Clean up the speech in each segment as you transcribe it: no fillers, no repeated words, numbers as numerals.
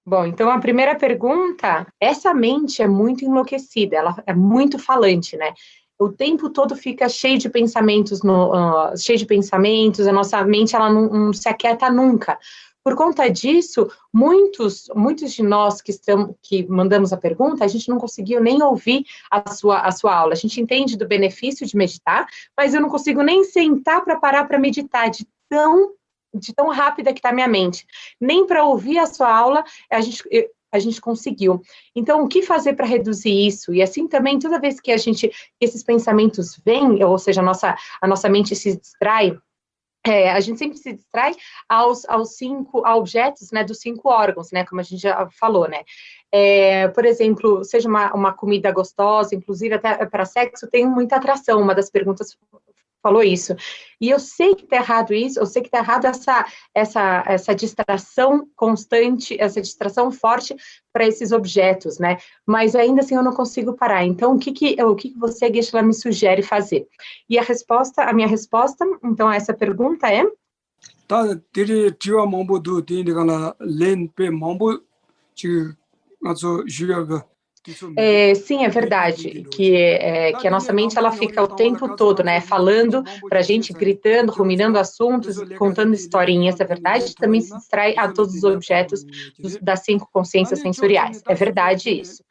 Bom, então a primeira pergunta, essa mente é muito enlouquecida, ela é muito falante, né? O tempo todo fica cheio de pensamentos, cheio de pensamentos, a nossa mente ela não se aquieta nunca. Por conta disso, muitos de nós que mandamos a pergunta, a gente não conseguiu nem ouvir a sua aula. A gente entende do benefício de meditar, mas eu não consigo nem sentar para parar para meditar, de tão rápida que está a minha mente. Nem para ouvir a sua aula, a gente conseguiu. Então, o que fazer para reduzir isso? E assim também, toda vez que esses pensamentos vêm, ou seja, a nossa mente se distrai, a gente sempre se distrai aos objetos, né, dos 5 órgãos, né, como a gente já falou, né. Por exemplo, seja uma comida gostosa, inclusive até para sexo, tem muita atração, uma das perguntas falou isso. E eu sei que está errado isso, eu sei que está errado essa distração constante, essa distração forte para esses objetos, né? Mas ainda assim eu não consigo parar. Então, o que você, Geshe-la, me sugere fazer? E a minha resposta, então, a essa pergunta é... 다 들이 지와 mambo도 되니까 렌페 mambo 지 가서 주야가 Sim, é verdade, que a nossa mente ela fica o tempo todo, né, falando para a gente, gritando, ruminando assuntos, contando historinhas, é verdade, também se distrai a todos os objetos das 5 consciências sensoriais, é verdade isso.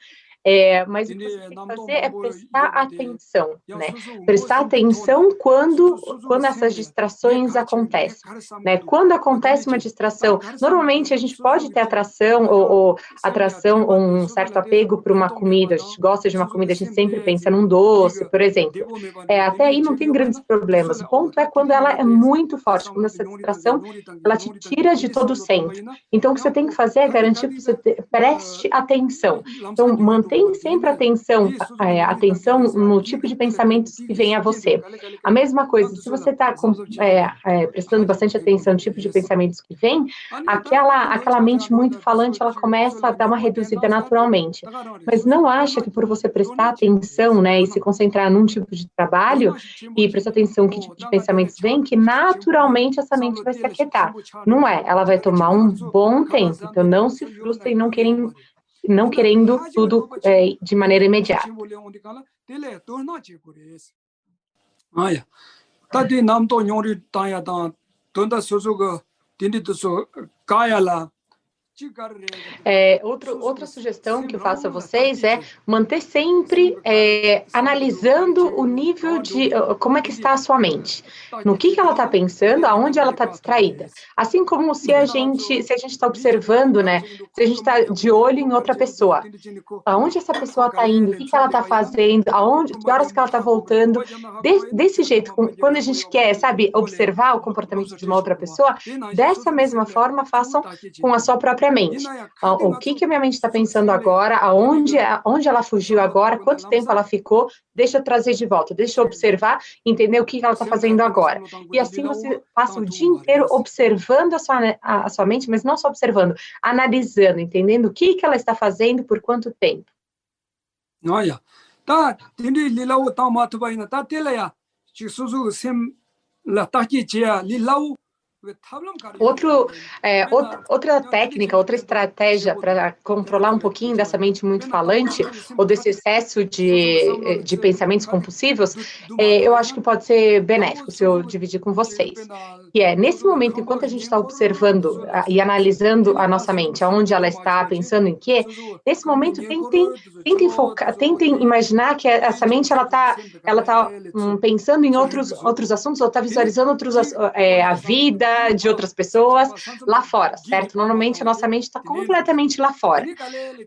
Mas o que você tem que fazer é prestar atenção, né? Prestar atenção quando essas distrações acontecem, né? Quando acontece uma distração, normalmente a gente pode ter atração ou um certo apego por uma comida, a gente gosta de uma comida, a gente sempre pensa num doce, por exemplo. Até aí não tem grandes problemas, o ponto é quando ela é muito forte, quando essa distração, ela te tira de todo o centro. Então, o que você tem que fazer é garantir que você preste atenção. Então, mantém sempre atenção no tipo de pensamentos que vem a você. A mesma coisa, se você está prestando bastante atenção no tipo de pensamentos que vem, aquela mente muito falante, ela começa a dar uma reduzida naturalmente. Mas não acha que por você prestar atenção, né, e se concentrar num tipo de trabalho, e prestar atenção que tipo de pensamentos vem, que naturalmente essa mente vai se aquietar. Não é, ela vai tomar um bom tempo, então não se frustre e não querendo tudo de maneira imediata. 아야 다디 남도 용리 땅야다 돈다 소소가 딘디도서 가야라 Outra sugestão que eu faço a vocês é manter sempre analisando o nível de como é que está a sua mente, no que ela está pensando, aonde ela está distraída. Assim como se a gente está observando, né? Se a gente está de olho em outra pessoa, aonde essa pessoa está indo, o que ela está fazendo, que horas que ela está voltando, desse jeito, quando a gente quer, sabe, observar o comportamento de uma outra pessoa, dessa mesma forma façam com a sua própria mente. O que a minha mente está pensando agora, aonde ela fugiu agora, quanto tempo ela ficou, deixa eu trazer de volta, deixa eu observar, entender o que ela está fazendo agora. E assim você passa o dia inteiro observando a sua mente, mas não só observando, analisando, entendendo o que ela está fazendo, por quanto tempo. Olha, tá, tendo lilau tá mato baina, tá telaya, chisuzu sem la taquitia lilau. Outra técnica, outra estratégia para controlar um pouquinho dessa mente muito falante ou desse excesso de pensamentos compulsivos, eu acho que pode ser benéfico se eu dividir com vocês. Que nesse momento, enquanto a gente está observando e analisando a nossa mente, aonde ela está, pensando em quê, nesse momento tentem focar, tentem imaginar que essa mente ela tá pensando em outros assuntos, ou está visualizando a vida de outras pessoas lá fora, certo? Normalmente a nossa mente está completamente lá fora.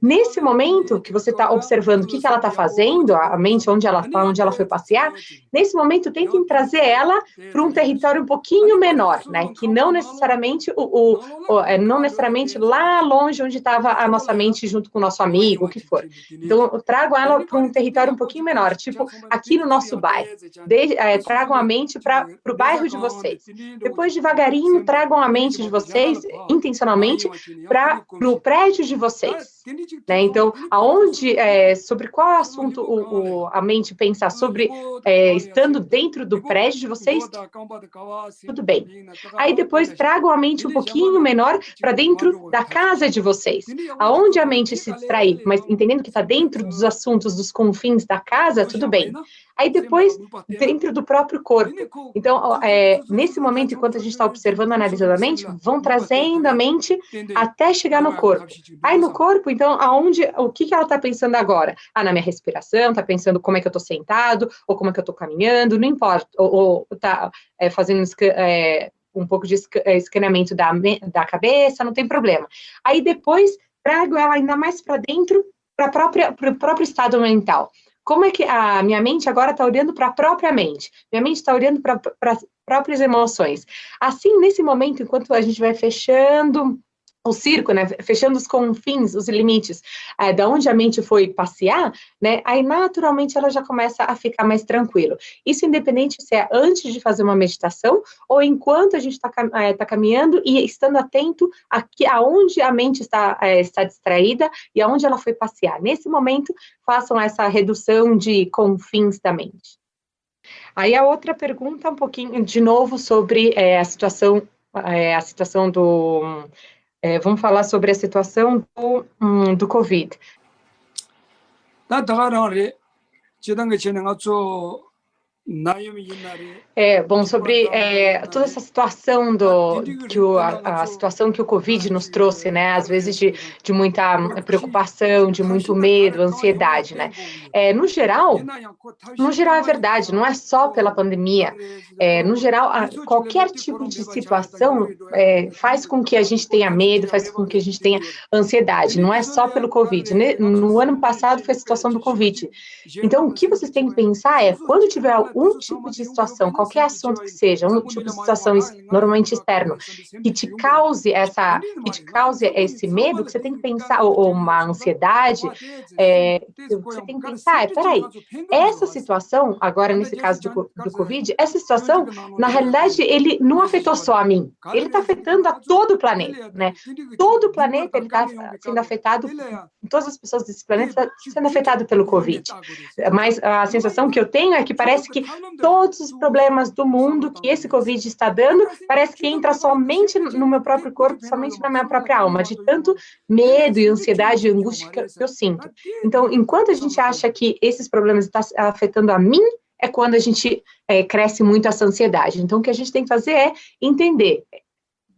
Nesse momento que você está observando o que ela está fazendo, a mente onde ela foi passear, nesse momento tentem trazer ela para um território um pouquinho menor, né? Que não necessariamente não necessariamente lá longe onde estava a nossa mente junto com o nosso amigo, o que for. Então tragam ela para um território um pouquinho menor, tipo aqui no nosso bairro. Tragam a mente para o bairro de vocês. Depois devagarinho tragam a mente de vocês, intencionalmente, para o prédio de vocês. né? Então, sobre qual assunto a mente pensa sobre estando dentro do prédio de vocês, tudo bem. Aí depois tragam a mente um pouquinho menor para dentro da casa de vocês, aonde a mente se distrai, mas entendendo que está dentro dos assuntos, dos confins da casa, tudo bem. Aí depois, dentro do próprio corpo. Então, nesse momento, enquanto a gente está observando, analisando a mente, vão trazendo a mente até chegar no corpo. Aí no corpo, então, o que ela está pensando agora? Na minha respiração, está pensando como é que eu estou sentado, ou como é que eu estou caminhando, não importa. Ou está fazendo um pouco de escaneamento da cabeça, não tem problema. Aí depois, trago ela ainda mais para dentro, para o próprio estado mental. Como é que a minha mente agora está olhando para a própria mente? Minha mente está olhando para as próprias emoções. Assim, nesse momento, enquanto a gente vai fechando o circo, né, fechando os confins, os limites, da onde a mente foi passear, né, aí naturalmente ela já começa a ficar mais tranquilo. Isso independente se é antes de fazer uma meditação ou enquanto a gente está caminhando e estando atento aonde a mente está distraída e aonde ela foi passear. Nesse momento, façam essa redução de confins da mente. Aí a outra pergunta, um pouquinho, de novo, sobre a situação do... vamos falar sobre a situação do Covid. Bom, sobre toda essa situação a situação que o Covid nos trouxe, né? Às vezes de muita preocupação, de muito medo, ansiedade, né? No geral é verdade, não é só pela pandemia. No geral, qualquer tipo de situação faz com que a gente tenha medo, faz com que a gente tenha ansiedade. Não é só pelo Covid. No ano passado foi a situação do Covid. Então, o que vocês têm que pensar quando tiver um tipo de situação, qualquer assunto que seja, um tipo de situação normalmente externo, que te cause esse medo, que você tem que pensar, ou uma ansiedade, você tem que pensar, peraí, essa situação, agora nesse caso do Covid, essa situação, na realidade, ele não afetou só a mim, ele está afetando a todo o planeta, né? Todo o planeta está sendo afetado, todas as pessoas desse planeta estão sendo afetadas pelo Covid. Mas a sensação que eu tenho é que parece que todos os problemas do mundo que esse Covid está dando, parece que entra somente no meu próprio corpo, somente na minha própria alma, de tanto medo e ansiedade e angústia que eu sinto. Então, enquanto a gente acha que esses problemas estão afetando a mim, é quando a gente cresce muito essa ansiedade. Então, o que a gente tem que fazer é entender,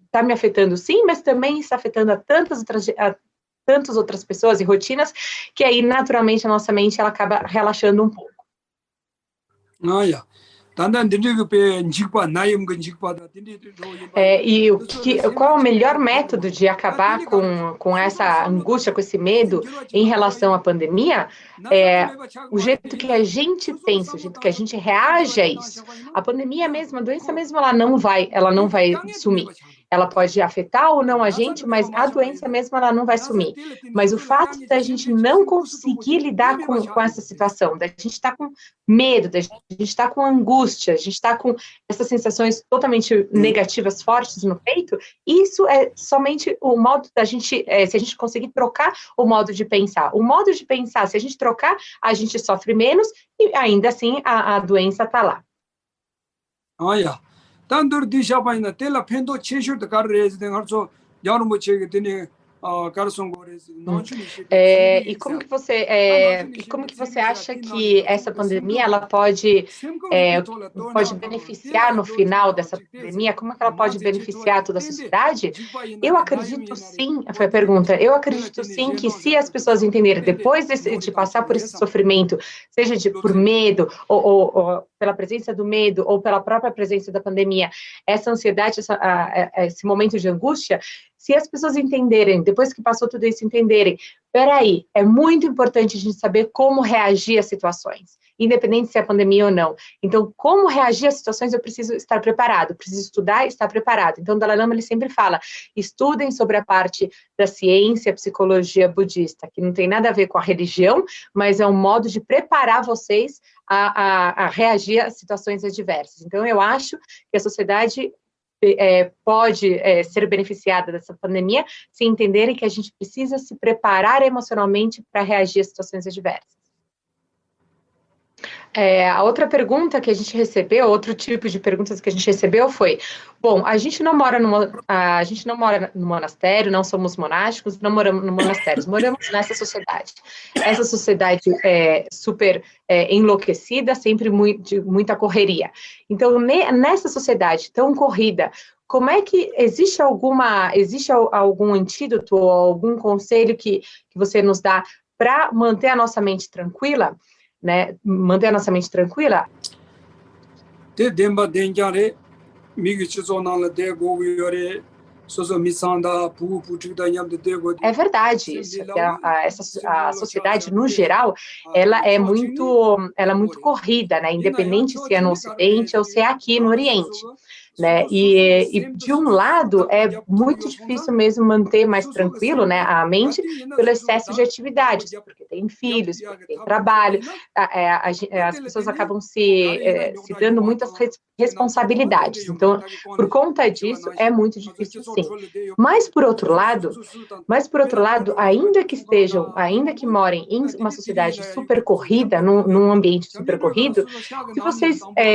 está me afetando sim, mas também está afetando a tantas outras pessoas e rotinas, que aí, naturalmente, a nossa mente ela acaba relaxando um pouco. Qual é o melhor método de acabar com essa angústia, com esse medo em relação à pandemia? O jeito que a gente pensa, o jeito que a gente reage a isso. A pandemia mesmo, a doença mesmo, ela não vai sumir. Ela pode afetar ou não a gente, mas a doença mesmo, ela não vai sumir. Mas o fato da gente não conseguir lidar com essa situação, da gente estar com medo, da gente estar com angústia, a gente estar com essas sensações totalmente negativas, fortes no peito, isso é somente o modo da gente, se a gente conseguir trocar o modo de pensar. O modo de pensar, se a gente trocar, a gente sofre menos e ainda assim a doença está lá. Olha. Tanto de Japão tela pendo cheio de carros de harso já não mochei tem E como que você acha que essa pandemia ela pode beneficiar no final dessa pandemia? Como é que ela pode beneficiar toda a sociedade? Eu acredito sim, foi a pergunta, eu acredito sim que se as pessoas entenderem, depois de passar por esse sofrimento, seja por medo, ou pela presença do medo, ou pela própria presença da pandemia, essa ansiedade, esse momento de angústia, se as pessoas entenderem, depois que passou tudo isso, entenderem, peraí, é muito importante a gente saber como reagir às situações, independente se é pandemia ou não. Então, como reagir às situações, eu preciso estar preparado, preciso estudar e estar preparado. Então, o Dalai Lama, ele sempre fala, estudem sobre a parte da ciência, psicologia budista, que não tem nada a ver com a religião, mas é um modo de preparar vocês a reagir às situações adversas. Então, eu acho que a sociedade pode ser beneficiada dessa pandemia, se entenderem que a gente precisa se preparar emocionalmente para reagir a situações adversas. A outra pergunta que a gente recebeu, outro tipo de perguntas que a gente recebeu foi: bom, a gente não mora no monastério, não somos monásticos, não moramos no monastério, moramos nessa sociedade. Essa sociedade é super enlouquecida, sempre de muita correria. Então, nessa sociedade tão corrida, como é que existe algum antídoto ou algum conselho que você nos dá para manter a nossa mente tranquila? Né, manter a nossa mente tranquila? É verdade isso. A sociedade, no geral, ela é muito corrida, né? Independente se é no Ocidente ou se é aqui no Oriente. Né? E de um lado é muito difícil mesmo manter mais tranquilo, né, a mente pelo excesso de atividades, porque tem filhos, porque tem trabalho, as pessoas acabam se dando muitas responsabilidades. Então, por conta disso, é muito difícil, sim. Mas por outro lado, ainda que morem em uma sociedade super corrida, num ambiente super corrido,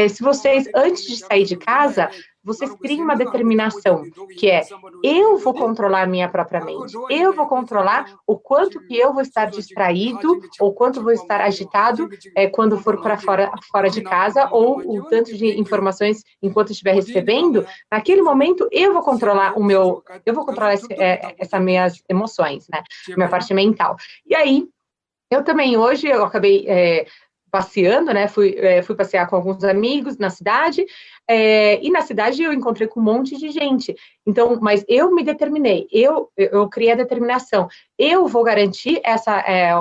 se vocês antes de sair de casa, vocês criam uma determinação, que é: eu vou controlar minha própria mente, eu vou controlar o quanto que eu vou estar distraído, ou quanto vou estar agitado quando for para fora de casa, ou o tanto de informações enquanto estiver recebendo. Naquele momento, eu vou controlar essas minhas emoções, né? Minha parte mental. E aí, hoje eu acabei passeando, né? Fui passear com alguns amigos na cidade, e na cidade eu encontrei com um monte de gente. Então, mas eu me determinei, eu criei a determinação, eu vou garantir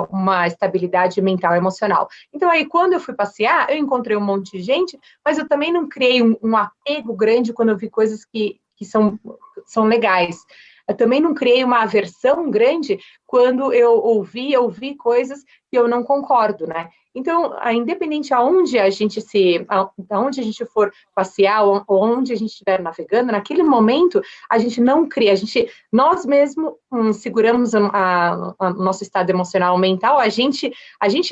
uma estabilidade mental e emocional. Então, aí, quando eu fui passear, eu encontrei um monte de gente, mas eu também não criei um apego grande quando eu vi coisas que são legais. Eu também não criei uma aversão grande quando eu ouvi coisas que eu não concordo, né? Então, independente aonde a gente for passear, ou onde a gente estiver navegando, naquele momento, a gente não cria, nós mesmos seguramos o nosso estado emocional mental, a gente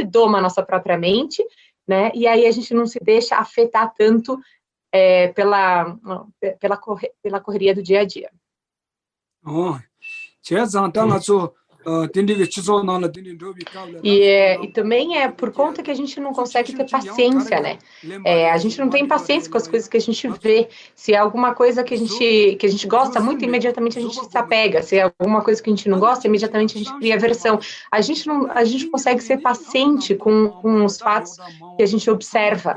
doma a nossa própria mente, né? E aí a gente não se deixa afetar tanto pela correria do dia a dia. E também é por conta que a gente não consegue ter paciência, né? A gente não tem paciência com as coisas que a gente vê. Se é alguma coisa que a gente gosta muito, imediatamente a gente se apega. Se é alguma coisa que a gente não gosta, imediatamente a gente cria aversão. A gente não consegue ser paciente com os fatos que a gente observa.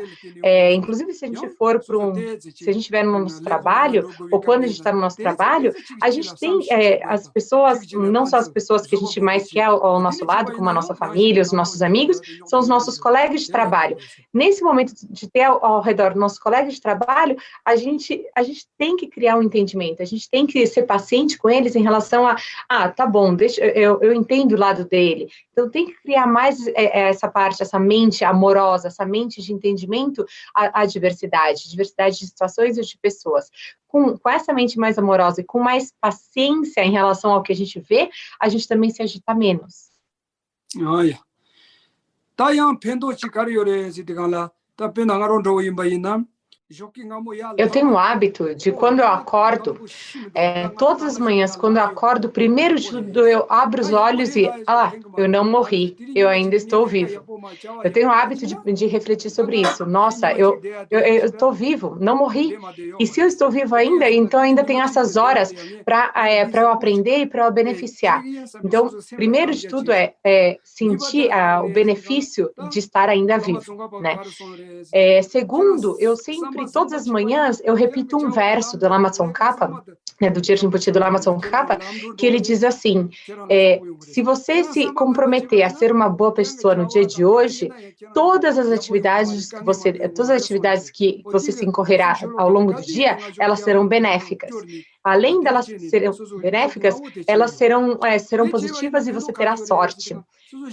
Inclusive, se a gente estiver no nosso trabalho, ou quando a gente está no nosso trabalho, a gente tem as pessoas, não só as pessoas que a gente mais quer ao nosso lado, como a nossa família, os nossos amigos, são os nossos colegas de trabalho. Nesse momento de ter ao redor nossos colegas de trabalho, a gente tem que criar um entendimento, a gente tem que ser paciente com eles em relação tá bom, eu entendo o lado dele. Então, tem que criar mais essa parte, essa mente amorosa, essa mente de entendimento à diversidade de situações e de pessoas. Com essa mente mais amorosa e com mais paciência em relação ao que a gente vê, a gente também se agita menos. Olha. Eu tenho o hábito de, quando eu acordo, todas as manhãs, quando eu acordo, primeiro de tudo eu abro os olhos e, eu não morri, eu ainda estou vivo. Eu tenho o hábito de refletir sobre isso. Nossa, eu estou vivo, não morri. E se eu estou vivo ainda, então ainda tem essas horas para eu aprender e para eu beneficiar. Então, primeiro de tudo sentir o benefício de estar ainda vivo, né? Segundo, eu sempre, todas as manhãs, eu repito um verso do Lama Tsongkhapa, do Rinpoche do Lama Tsongkhapa, que ele diz assim, se você se comprometer a ser uma boa pessoa no dia de hoje, todas as atividades que você se incorrerá ao longo do dia, elas serão benéficas. Além delas serem benéficas, elas serão positivas e você terá sorte.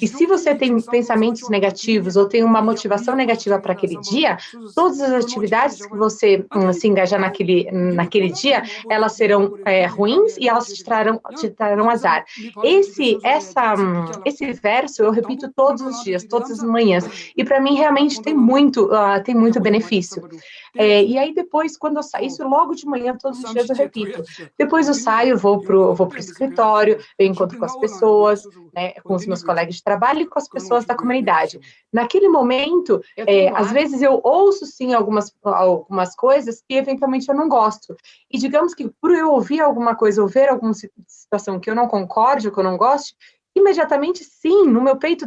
E se você tem pensamentos negativos ou tem uma motivação negativa para aquele dia, todas as atividades que você se engajar naquele dia, elas serão ruins e elas te trarão azar. Esse verso eu repito todos os dias, todas as manhãs, e para mim realmente tem muito benefício. E aí depois, quando eu saio, isso logo de manhã, todos os dias eu repito. Depois eu saio, vou pro escritório, eu encontro com as pessoas, né, com os meus colegas de trabalho e com as pessoas da comunidade. Naquele momento, às vezes eu ouço sim algumas coisas que eventualmente eu não gosto. E digamos que por eu ouvir alguma coisa, ou ver alguma situação que eu não concorde, ou que eu não goste, imediatamente sim, no meu peito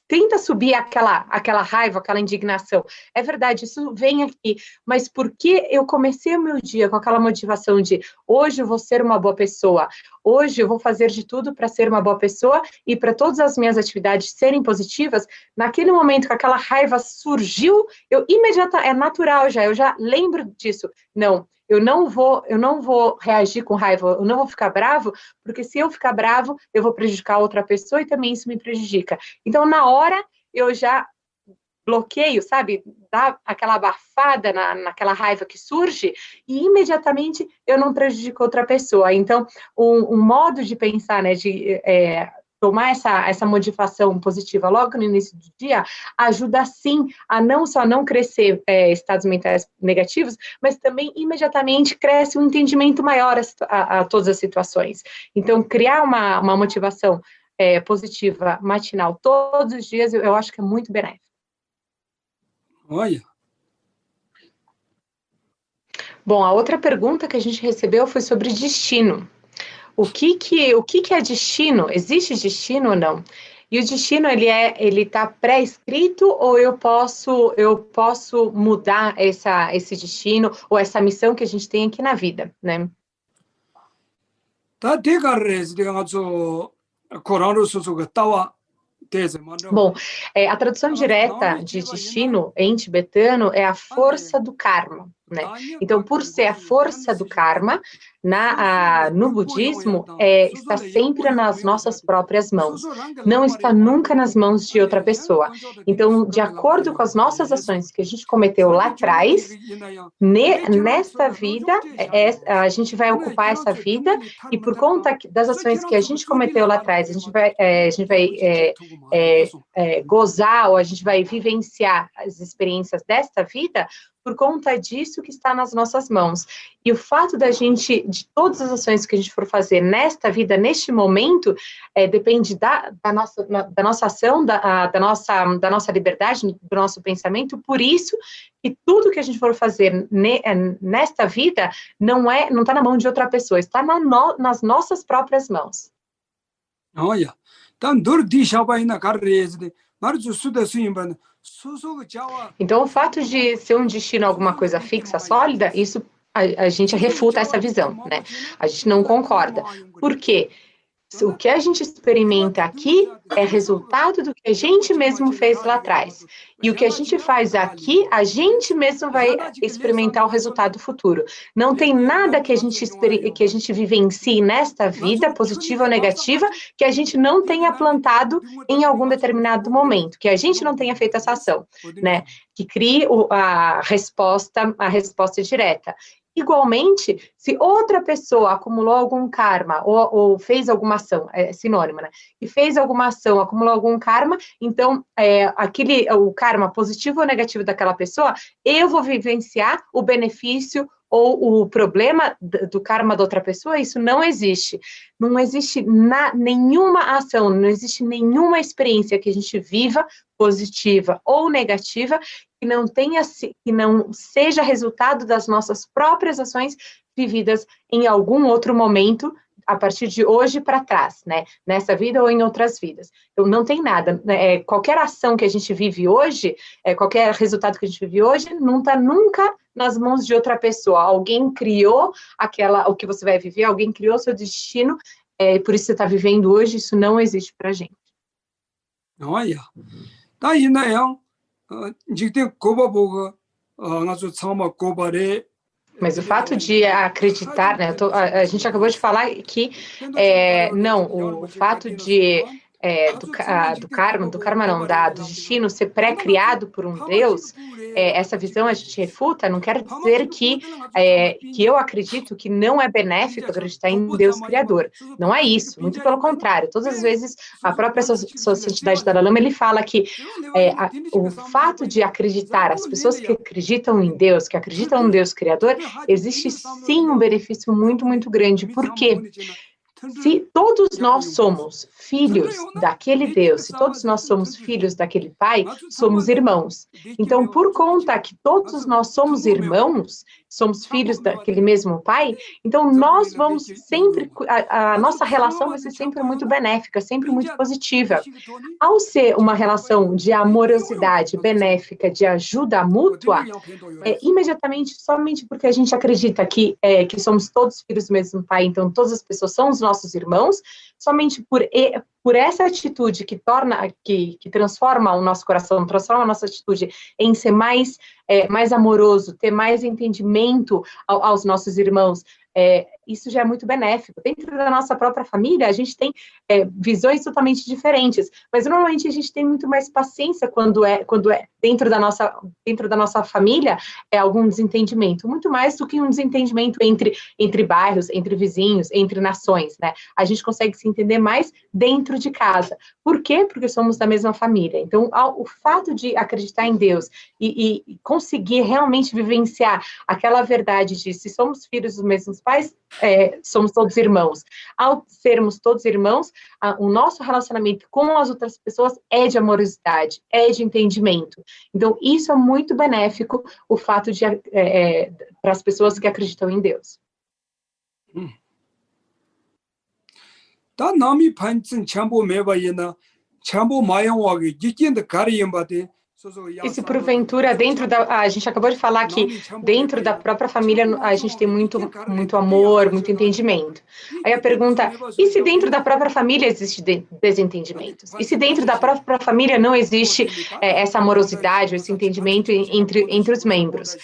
tenta subir aquela raiva, aquela indignação. É verdade, isso vem aqui, mas porque eu comecei o meu dia com aquela motivação de hoje eu vou ser uma boa pessoa, hoje eu vou fazer de tudo para ser uma boa pessoa e para todas as minhas atividades serem positivas, naquele momento que aquela raiva surgiu, eu imediatamente, é natural já, eu já lembro disso. Não, eu não vou reagir com raiva, eu não vou ficar bravo, porque se eu ficar bravo, eu vou prejudicar outra pessoa e também isso me prejudica. Então, na hora, eu já bloqueio, sabe? Dá aquela abafada naquela raiva que surge e imediatamente eu não prejudico outra pessoa. Então, um modo de pensar, né, de tomar essa motivação positiva logo no início do dia, ajuda sim a não só não crescer estados mentais negativos, mas também imediatamente cresce um entendimento maior a todas as situações. Então, criar uma motivação positiva matinal todos os dias, eu acho que é muito benéfico. Olha. Bom, a outra pergunta que a gente recebeu foi sobre destino. O que é destino? Existe destino ou não? E o destino, ele está pré-escrito ou eu posso mudar esse destino ou essa missão que a gente tem aqui na vida, né? Bom, a tradução direta de destino em tibetano é a força do karma, né? Então, por ser a força do karma, no budismo, está sempre nas nossas próprias mãos. Não está nunca nas mãos de outra pessoa. Então, de acordo com as nossas ações que a gente cometeu lá atrás, nesta vida, a gente vai ocupar essa vida e por conta das ações que a gente cometeu lá atrás, a gente vai gozar ou a gente vai vivenciar as experiências desta vida por conta disso que está nas nossas mãos. E o fato de todas as ações que a gente for fazer nesta vida, neste momento, depende da nossa ação, da nossa liberdade, do nosso pensamento. Por isso que tudo que a gente for fazer nesta vida não está na mão de outra pessoa, está nas nossas próprias mãos. Olha, então, o fato de ser um destino alguma coisa fixa, sólida, isso a gente refuta essa visão, né? A gente não concorda. Por quê? O que a gente experimenta aqui é resultado do que a gente mesmo fez lá atrás. E o que a gente faz aqui, a gente mesmo vai experimentar o resultado futuro. Não tem nada que a gente vivencie nesta vida, positiva ou negativa, que a gente não tenha plantado em algum determinado momento, que a gente não tenha feito essa ação, né? Que crie a resposta direta. Igualmente, se outra pessoa acumulou algum karma ou fez alguma ação, é sinônimo, né? E fez alguma ação, acumulou algum karma, então o karma positivo ou negativo daquela pessoa, eu vou vivenciar o benefício ou o problema do karma da outra pessoa, isso não existe. Não existe nenhuma ação, não existe nenhuma experiência que a gente viva, positiva ou negativa, que não seja resultado das nossas próprias ações vividas em algum outro momento, a partir de hoje para trás, né? Nessa vida ou em outras vidas. Então, não tem nada. Qualquer ação que a gente vive hoje, qualquer resultado que a gente vive hoje, não está nunca nas mãos de outra pessoa. Alguém criou o que você vai viver, alguém criou seu destino, por isso você está vivendo hoje, isso não existe para a gente. Olha, tá aí, né? Tem Koba Mas o fato de acreditar, né? A gente acabou de falar que o fato de do karma não, do destino ser pré-criado por um Deus, essa visão a gente refuta, não quer dizer que eu acredito que não é benéfico acreditar em Deus Criador. Não é isso, muito pelo contrário. Todas as vezes, a própria Sociedade Dalai Lama, ele fala que o fato de acreditar, as pessoas que acreditam em Deus, que acreditam em Deus Criador, existe sim um benefício muito, muito grande. Por quê? Se todos nós somos filhos daquele Deus, se todos nós somos filhos daquele Pai, somos irmãos. Então, por conta que todos nós somos irmãos, somos filhos daquele mesmo Pai, então nós vamos sempre, a nossa relação vai ser sempre muito benéfica, sempre muito positiva. Ao ser uma relação de amorosidade benéfica, de ajuda mútua, imediatamente, somente porque a gente acredita que somos todos filhos do mesmo Pai, então todas as pessoas são os nossos irmãos, somente por essa atitude que transforma o nosso coração, transforma a nossa atitude em ser mais amoroso, ter mais entendimento aos nossos irmãos, isso já é muito benéfico. Dentro da nossa própria família, a gente tem visões totalmente diferentes, mas normalmente a gente tem muito mais paciência quando é dentro da nossa família algum desentendimento, muito mais do que um desentendimento entre bairros, entre vizinhos, entre nações, né? A gente consegue se entender mais dentro de casa. Por quê? Porque somos da mesma família. Então, o fato de acreditar em Deus e conseguir realmente vivenciar aquela verdade de se somos filhos dos mesmos pais, somos todos irmãos. Ao sermos todos irmãos, o nosso relacionamento com as outras pessoas é de amorosidade, é de entendimento. Então, isso é muito benéfico, o fato de para as pessoas que acreditam em Deus. Tá nami pansin chambo mebaina, chambo mayanwagi, gikinda kariyambate. E se porventura, a gente acabou de falar que dentro da própria família a gente tem muito, muito amor, muito entendimento. Aí a pergunta, e se dentro da própria família existe desentendimentos? E se dentro da própria família não existe essa amorosidade, esse entendimento entre os membros?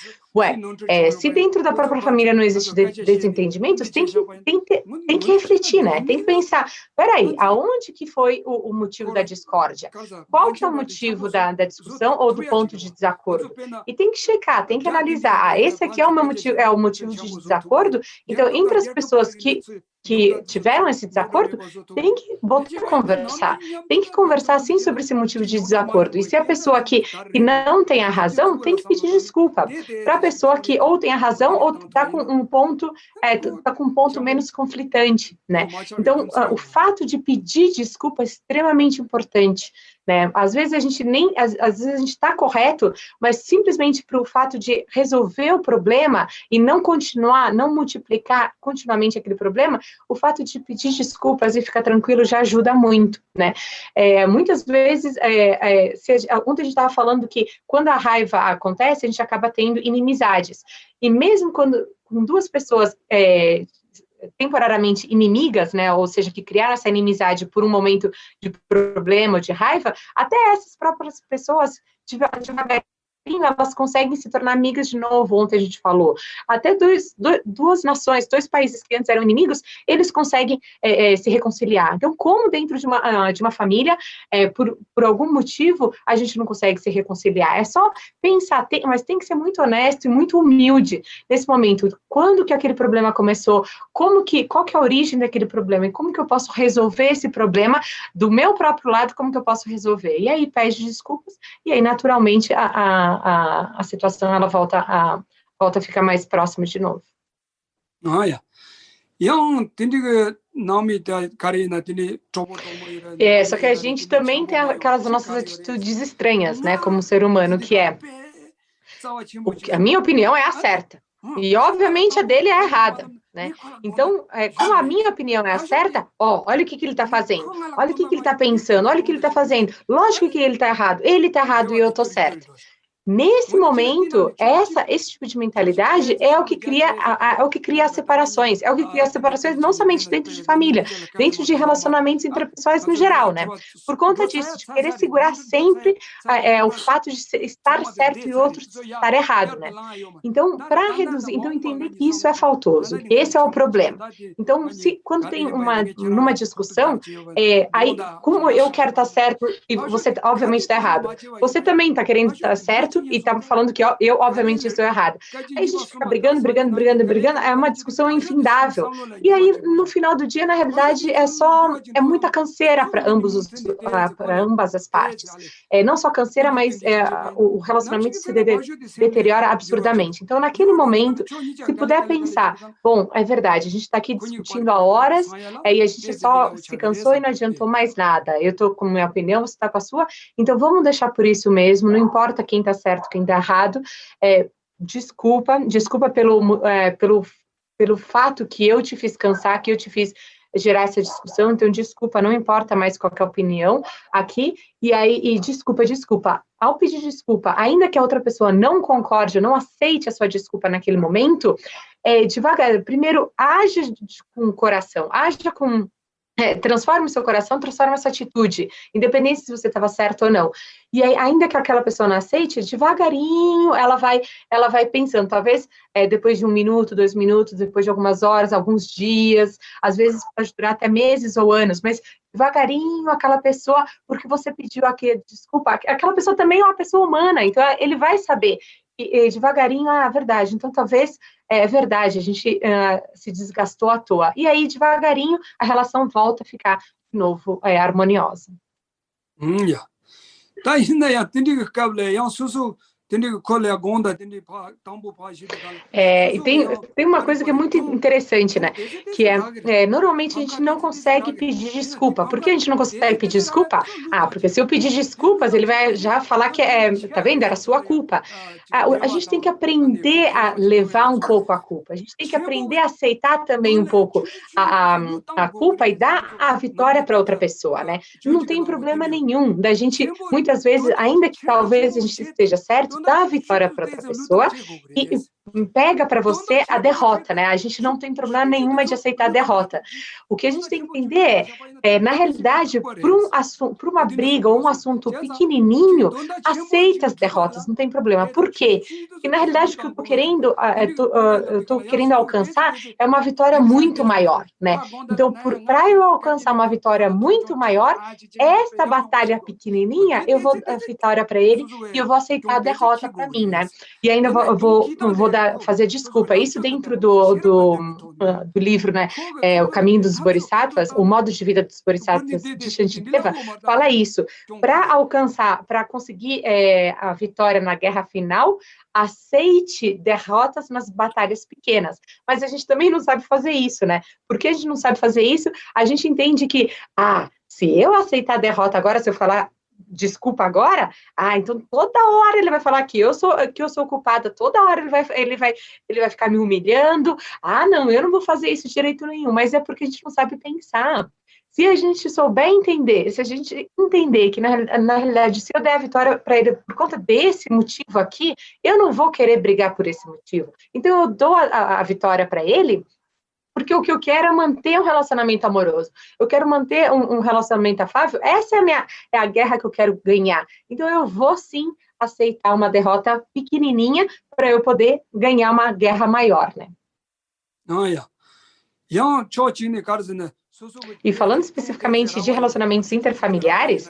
Se dentro da própria família não existe desentendimentos, tem que refletir, né? Tem que pensar, peraí, aonde que foi o motivo da discórdia? Qual que é o motivo da discussão ou do ponto de desacordo? E tem que checar, tem que analisar, esse aqui é o motivo de desacordo? Então, entre as pessoas que tiveram esse desacordo, tem que voltar a conversar. Tem que conversar, sim, sobre esse motivo de desacordo. E se a pessoa que não tem a razão, tem que pedir desculpa. Para a pessoa que ou tem a razão ou está com um ponto menos conflitante, né? Então, o fato de pedir desculpa é extremamente importante, né? Às vezes a gente está correto, mas simplesmente para o fato de resolver o problema e não multiplicar continuamente aquele problema, o fato de pedir desculpas e ficar tranquilo já ajuda muito, né? Muitas vezes, ontem a gente estava falando que quando a raiva acontece, a gente acaba tendo inimizades. E mesmo quando duas pessoas temporariamente inimigas, né, ou seja, que criaram essa inimizade por um momento de problema, de raiva, até essas próprias pessoas devagarinho elas conseguem se tornar amigas de novo. Ontem a gente falou, até duas nações, dois países que antes eram inimigos, eles conseguem se reconciliar. Então, como dentro de uma família, por algum motivo, a gente não consegue se reconciliar? É só pensar, mas tem que ser muito honesto e muito humilde nesse momento. Quando que aquele problema começou? Qual que é a origem daquele problema? E como que eu posso resolver esse problema do meu próprio lado? Como que eu posso resolver? E aí pede desculpas, e aí naturalmente a situação ela volta a ficar mais próxima de novo. Só que a gente também tem aquelas nossas atitudes estranhas, né, como ser humano, que a minha opinião é a certa, e obviamente a dele é a errada, né? Então, como a minha opinião é a certa, olha o que ele está fazendo, olha o que ele está pensando, olha o que ele está fazendo, lógico que ele está errado e eu estou certa. Nesse momento, esse tipo de mentalidade é o que cria as separações, não somente dentro de família, dentro de relacionamentos interpessoais no geral, né? Por conta disso, de querer segurar sempre o fato de estar certo e outro estar errado, né? Então, para reduzir, então entender que isso é faltoso, que esse é o problema. Então, quando tem numa discussão, aí, como eu quero estar certo e você, obviamente, está errado, você também está querendo estar certo e está falando que eu, obviamente, estou errado. Aí a gente fica brigando, é uma discussão infindável. E aí, no final do dia, na realidade, é muita canseira para ambas as partes. Não só canseira, mas o relacionamento se deteriora absurdamente. Então, naquele momento, se puder pensar, bom, é verdade, a gente está aqui discutindo há horas, e a gente só se cansou e não adiantou mais nada. Eu estou com a minha opinião, você está com a sua, então vamos deixar por isso mesmo, não importa quem está certo, quem está errado, desculpa pelo fato que eu te fiz cansar, que eu te fiz gerar essa discussão, então desculpa, não importa mais qual que é a opinião aqui, e desculpa. Ao pedir desculpa, ainda que a outra pessoa não concorde, não aceite a sua desculpa naquele momento, devagar, primeiro, haja com o coração, transforma o seu coração, transforma essa atitude, independente se você estava certo ou não. E aí, ainda que aquela pessoa não aceite, devagarinho ela vai pensando, talvez depois de 1 minuto, 2 minutos, depois de algumas horas, alguns dias, às vezes pode durar até meses ou anos, mas devagarinho aquela pessoa, porque você pediu desculpa, aquela pessoa também é uma pessoa humana, então ele vai saber. E devagarinho, verdade, então talvez é verdade, a gente se desgastou à toa. E aí, devagarinho, a relação volta a ficar, de novo, harmoniosa. E tem uma coisa que é muito interessante, né? Que normalmente a gente não consegue pedir desculpa. Por que a gente não consegue pedir desculpa? Porque se eu pedir desculpas, ele vai já falar que tá vendo? Era sua culpa. A gente tem que aprender a levar um pouco a culpa. A gente tem que aprender a aceitar também um pouco a culpa e dar a vitória para outra pessoa, né? Não tem problema nenhum da gente, muitas vezes, ainda que talvez a gente esteja certo, dá a vitória para outra pessoa e pega para você a derrota, né? A gente não tem problema nenhuma de aceitar a derrota. O que a gente tem que entender na realidade, para uma briga ou um assunto pequenininho, aceita as derrotas, não tem problema. Por quê? Porque, na realidade, o que eu estou querendo alcançar é uma vitória muito maior, né? Então, para eu alcançar uma vitória muito maior, esta batalha pequenininha, eu vou dar a vitória para ele e eu vou aceitar a derrota para mim, né? E ainda vou fazer desculpa. Isso dentro do livro, né? O Caminho dos Bodhisattvas, o modo de vida dos Bodhisattvas de Shantideva, fala isso. Para conseguir a vitória na guerra final, aceite derrotas nas batalhas pequenas. Mas a gente também não sabe fazer isso, né? Porque a gente não sabe fazer isso, a gente entende que, se eu aceitar a derrota agora, se eu falar desculpa agora, então toda hora ele vai falar que eu sou culpada, toda hora ele vai ficar me humilhando, não, eu não vou fazer isso de jeito nenhum, mas é porque a gente não sabe pensar. Se a gente souber entender, se a gente entender que, na realidade, se eu der a vitória para ele por conta desse motivo aqui, eu não vou querer brigar por esse motivo. Então, eu dou a vitória para ele, porque o que eu quero é manter um relacionamento amoroso. Eu quero manter um relacionamento afável. Essa é a guerra que eu quero ganhar. Então, eu vou, sim, aceitar uma derrota pequenininha para eu poder ganhar uma guerra maior, né? E falando especificamente de relacionamentos interfamiliares,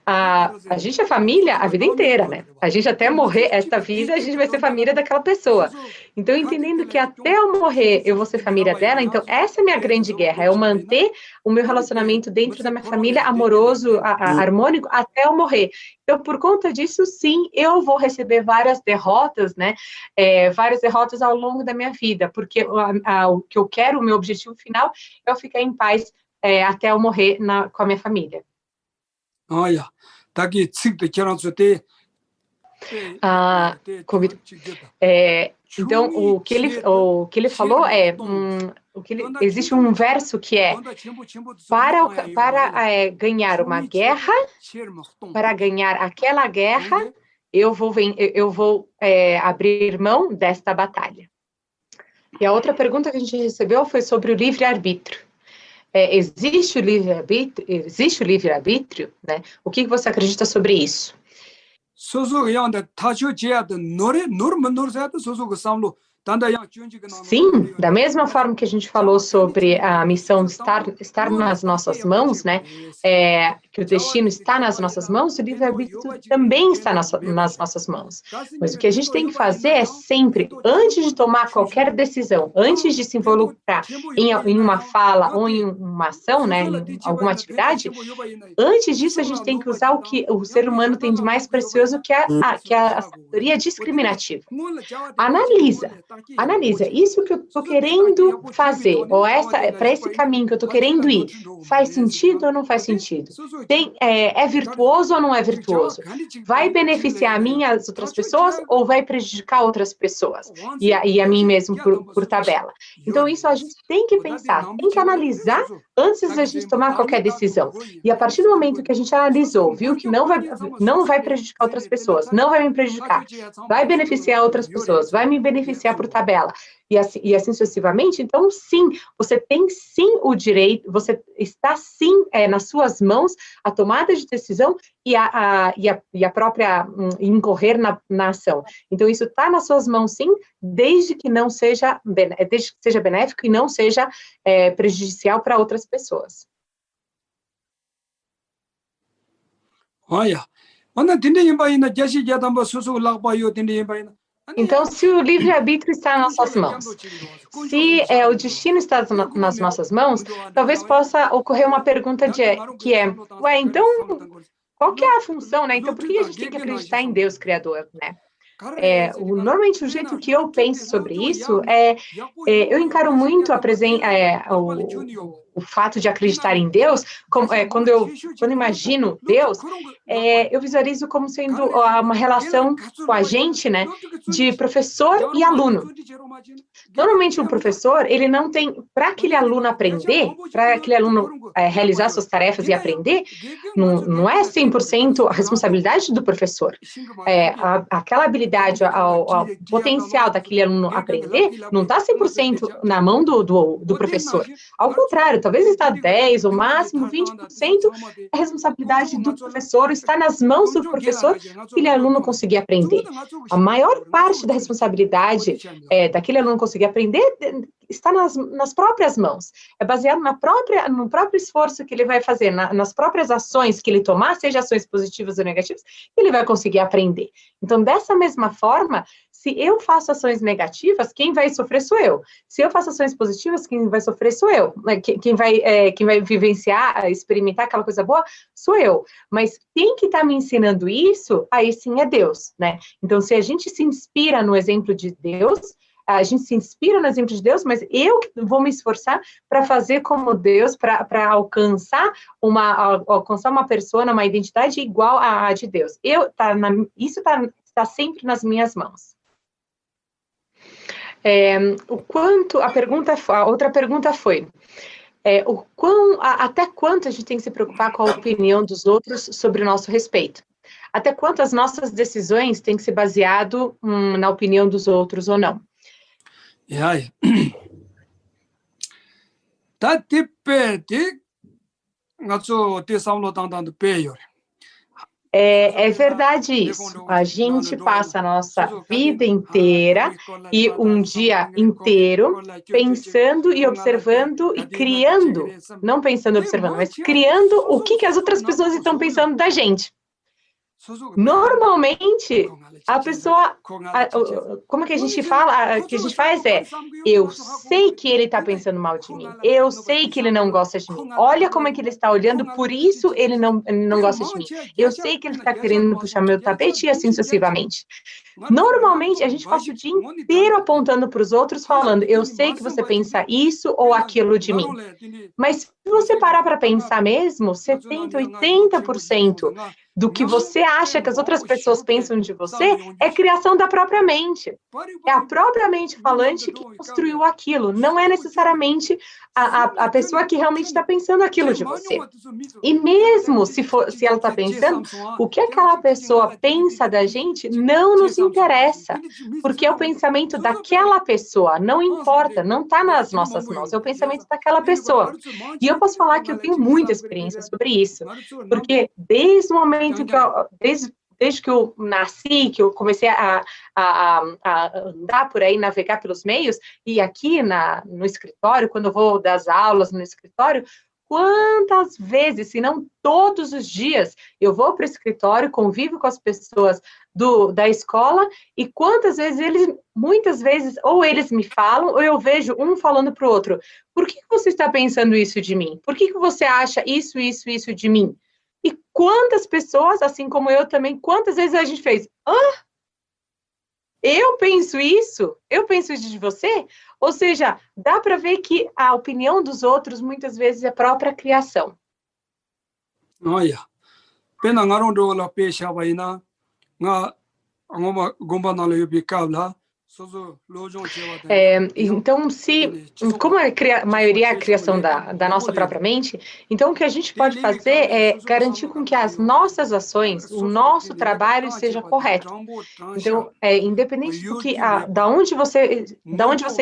a gente é família a vida inteira, né? A gente até morrer esta vida, a gente vai ser família daquela pessoa. Então, entendendo que até eu morrer eu vou ser família dela, então essa é a minha grande guerra, é eu manter o meu relacionamento dentro da minha família amoroso, harmônico, até eu morrer. Então, por conta disso, sim, eu vou receber várias derrotas, né? Várias derrotas ao longo da minha vida, porque o que eu quero, o meu objetivo final, é eu ficar em paz até eu morrer com a minha família. Então, o que ele falou existe um verso que é para ganhar uma guerra, para ganhar aquela guerra, eu vou abrir mão desta batalha. E a outra pergunta que a gente recebeu foi sobre o livre-arbítrio. Existe o livre-arbítrio? Né? O que você acredita sobre isso? Sim, da mesma forma que a gente falou sobre a missão estar nas nossas mãos, né? Que o destino está nas nossas mãos, o livre-arbítrio também está nas nossas mãos. Mas o que a gente tem que fazer é sempre, antes de tomar qualquer decisão, antes de se involucrar em uma fala ou em uma ação, né? Em alguma atividade, antes disso a gente tem que usar o que o ser humano tem de mais precioso, que é a sabedoria discriminativa. Analisa, isso que eu estou querendo fazer, ou para esse caminho que eu estou querendo ir, faz sentido ou não faz sentido? É virtuoso ou não é virtuoso? Vai beneficiar a mim e as outras pessoas, ou vai prejudicar outras pessoas? E a mim mesmo por tabela. Então, isso a gente tem que pensar, tem que analisar antes da gente tomar qualquer decisão. E a partir do momento que a gente analisou, viu que não vai prejudicar outras pessoas, não vai me prejudicar, vai beneficiar outras pessoas, vai me beneficiar por tabela, e assim sucessivamente, então sim, você tem sim o direito, você está sim nas suas mãos a tomada de decisão e a própria incorrer na ação. Então isso está nas suas mãos sim, desde que seja benéfico e não seja prejudicial para outras pessoas. Olha, então, se o livre-arbítrio está nas nossas mãos, se o destino está nas nossas mãos, talvez possa ocorrer uma pergunta que é, então, qual que é a função, né? Então, por que a gente tem que acreditar em Deus Criador, né? Normalmente, o jeito que eu penso sobre isso eu encaro muito o fato de acreditar em Deus, quando eu imagino Deus, eu visualizo como sendo uma relação com a gente, né, de professor e aluno. Normalmente, um professor, ele não tem, para aquele aluno aprender, para aquele aluno realizar suas tarefas e aprender, não é 100% a responsabilidade do professor. Aquela habilidade, o potencial daquele aluno aprender, não está 100% na mão do professor. Ao contrário, talvez está 10% ou máximo 20% a responsabilidade do professor, está nas mãos do professor que aquele aluno conseguir aprender. A maior parte da responsabilidade daquele aluno conseguir aprender está nas próprias mãos. É baseado no próprio esforço que ele vai fazer, nas próprias ações que ele tomar, seja ações positivas ou negativas, que ele vai conseguir aprender. Então, dessa mesma forma, se eu faço ações negativas, quem vai sofrer sou eu. Se eu faço ações positivas, quem vai sofrer sou eu. Quem vai vivenciar, experimentar aquela coisa boa, sou eu. Mas quem que está me ensinando isso, aí sim é Deus, né? Então, se a gente se inspira no exemplo de Deus, a gente se inspira no exemplo de Deus, mas eu vou me esforçar para fazer como Deus, para alcançar uma persona, uma identidade igual à de Deus. Isso está sempre nas minhas mãos. A outra pergunta foi, até quanto a gente tem que se preocupar com a opinião dos outros sobre o nosso respeito? Até quanto as nossas decisões têm que ser baseado na opinião dos outros ou não? É verdade isso. A gente passa a nossa vida inteira e um dia inteiro pensando e observando e criando, não pensando e observando, mas criando o que as outras pessoas estão pensando da gente. Normalmente, a pessoa, como que a gente fala, que a gente faz eu sei que ele está pensando mal de mim, eu sei que ele não gosta de mim, olha como é que ele está olhando, por isso ele não gosta de mim, eu sei que ele está querendo puxar meu tapete e assim sucessivamente. Normalmente, a gente passa o dia inteiro apontando para os outros, falando, eu sei que você pensa isso ou aquilo de mim, mas Se você parar para pensar mesmo, 70%, 80% do que você acha que as outras pessoas pensam de você é criação da própria mente. É a própria mente falante que construiu aquilo, não é necessariamente a pessoa que realmente está pensando aquilo de você. E mesmo se ela está pensando, o que aquela pessoa pensa da gente não nos interessa, porque é o pensamento daquela pessoa, não importa, não está nas nossas mãos, é o pensamento daquela pessoa. E eu posso falar que eu tenho muita experiência sobre isso, porque desde o momento que desde que eu nasci, que eu comecei a andar por aí, navegar pelos meios, e aqui no escritório, quando eu vou das aulas no escritório, quantas vezes, se não todos os dias, eu vou para o escritório, convivo com as pessoas da escola, e quantas vezes muitas vezes, ou eles me falam, ou eu vejo um falando para o outro, por que você está pensando isso de mim? Por que você acha isso de mim? E quantas pessoas, assim como eu também, quantas vezes a gente fez, eu penso isso de você? Ou seja, dá para ver que a opinião dos outros muitas vezes é a própria criação. Olha, pena ngarondo la pesha baina nga ngoma gomba na le bicabla. Então, como a maioria é a criação da nossa própria mente, então o que a gente pode fazer é garantir com que as nossas ações, o nosso trabalho seja correto. Então, independente do que, da onde você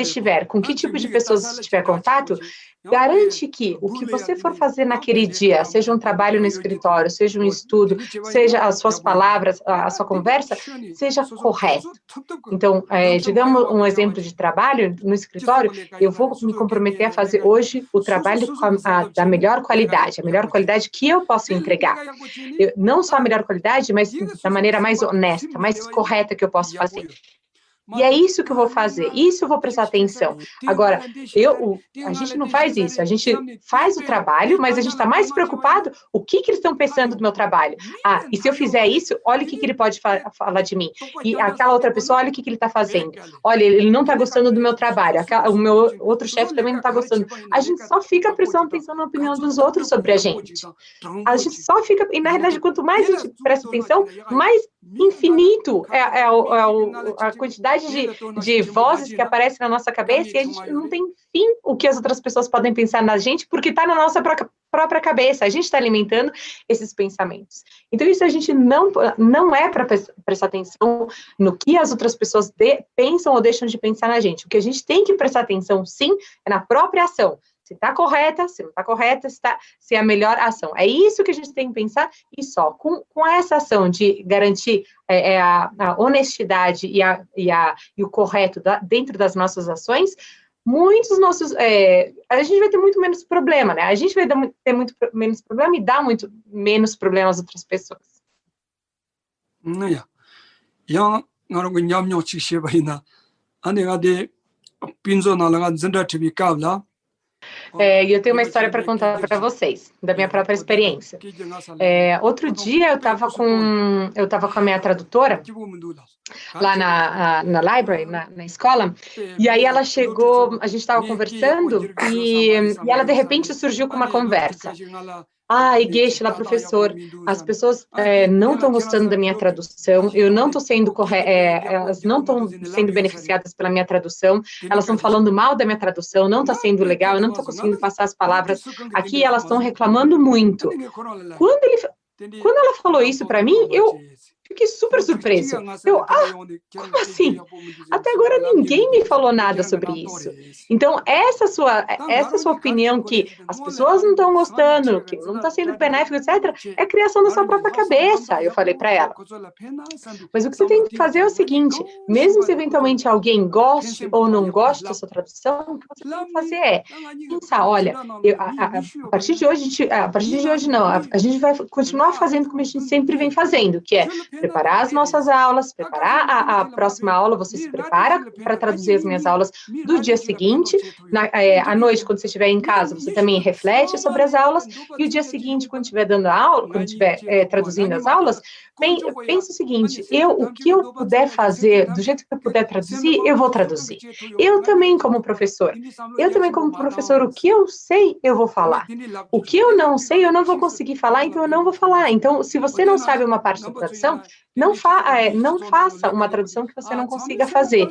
estiver, com que tipo de pessoas você tiver contato, garante que o que você for fazer naquele dia, seja um trabalho no escritório, seja um estudo, seja as suas palavras, a sua conversa, seja correto. Então, digamos um exemplo de trabalho no escritório, eu vou me comprometer a fazer hoje o trabalho da melhor qualidade, a melhor qualidade que eu posso entregar. Não só a melhor qualidade, mas da maneira mais honesta, mais correta que eu posso fazer. E é isso que eu vou fazer, isso eu vou prestar atenção. Agora, a gente não faz isso, a gente faz o trabalho, mas a gente está mais preocupado o que eles estão pensando do meu trabalho. E se eu fizer isso, olha o que ele pode falar de mim. E aquela outra pessoa, olha o que ele está fazendo. Olha, ele não está gostando do meu trabalho, o meu outro chefe também não está gostando. A gente só fica prestando atenção na opinião dos outros sobre a gente. A gente só fica, e na realidade, quanto mais a gente presta atenção, mais infinito é a quantidade de vozes que aparecem na nossa cabeça, e a gente não tem fim o que as outras pessoas podem pensar na gente, porque está na nossa própria cabeça, a gente está alimentando esses pensamentos. Então, isso a gente não é para prestar atenção no que as outras pessoas pensam ou deixam de pensar na gente. O que a gente tem que prestar atenção, sim, é na própria ação. Se está correta, se não está correta, se é a melhor ação. É isso que a gente tem que pensar, e só com essa ação de garantir a honestidade e o correto dentro das nossas ações, a gente vai ter muito menos problema, né? A gente vai ter muito menos problema e dar muito menos problema às outras pessoas. E eu tenho uma história para contar para vocês, da minha própria experiência. Outro dia eu estava com a minha tradutora lá na library, na escola, e aí ela chegou, a gente estava conversando, e ela de repente surgiu com uma conversa. Geshe-la, professor, as pessoas não estão gostando da minha tradução, eu não estou sendo elas não estão sendo beneficiadas pela minha tradução, elas estão falando mal da minha tradução, não está sendo legal, eu não estou conseguindo passar as palavras aqui, elas estão reclamando muito. Quando ela falou isso para mim, eu fiquei super surpreso. Como assim? Até agora ninguém me falou nada sobre isso. Então, essa sua opinião que as pessoas não estão gostando, que não está sendo benéfico, etc., é criação da sua própria cabeça, eu falei para ela. Mas o que você tem que fazer é o seguinte, mesmo se eventualmente alguém goste ou não goste da sua tradução, o que você tem que fazer é pensar, olha, a partir de hoje não, a gente vai continuar fazendo como a gente sempre vem fazendo, que é preparar as nossas aulas, preparar a próxima aula, você se prepara para traduzir as minhas aulas do dia seguinte, à noite, quando você estiver em casa, você também reflete sobre as aulas, e o dia seguinte, quando estiver dando a aula, quando estiver traduzindo as aulas, pensa o seguinte, o que eu puder fazer, do jeito que eu puder traduzir, eu vou traduzir. Eu também como professor, o que eu sei, eu vou falar. O que eu não sei, eu não vou conseguir falar, então eu não vou falar. Então, se você não sabe uma parte da tradução, não faça uma tradução que você não consiga fazer.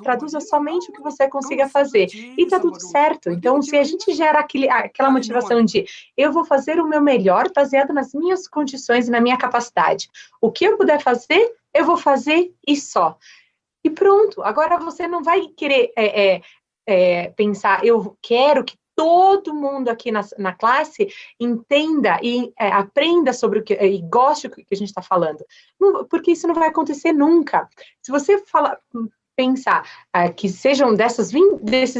Traduza somente o que você consiga fazer. E tá tudo certo. Então, se a gente gera aquela motivação de eu vou fazer o meu melhor baseado nas minhas condições e na minha capacidade. O que eu puder fazer, eu vou fazer e só. E pronto. Agora você não vai querer pensar, eu quero que todo mundo aqui na classe entenda e aprenda sobre o que e goste do que a gente está falando. Não, porque isso não vai acontecer nunca. Se você pensar que sejam desses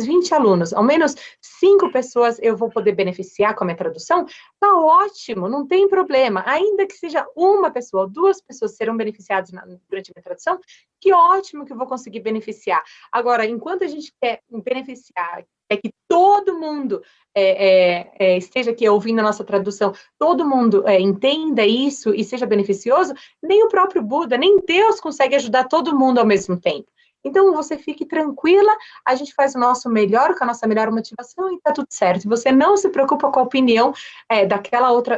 20 alunos, ao menos 5 pessoas eu vou poder beneficiar com a minha tradução, tá ótimo, não tem problema. Ainda que seja uma pessoa ou 2 pessoas serão beneficiadas durante a minha tradução, que ótimo que eu vou conseguir beneficiar. Agora, enquanto a gente quer beneficiar, é que todo mundo esteja aqui ouvindo a nossa tradução, todo mundo entenda isso e seja beneficioso, nem o próprio Buda, nem Deus consegue ajudar todo mundo ao mesmo tempo. Então, você fique tranquila, a gente faz o nosso melhor, com a nossa melhor motivação e tá tudo certo. Você não se preocupa com a opinião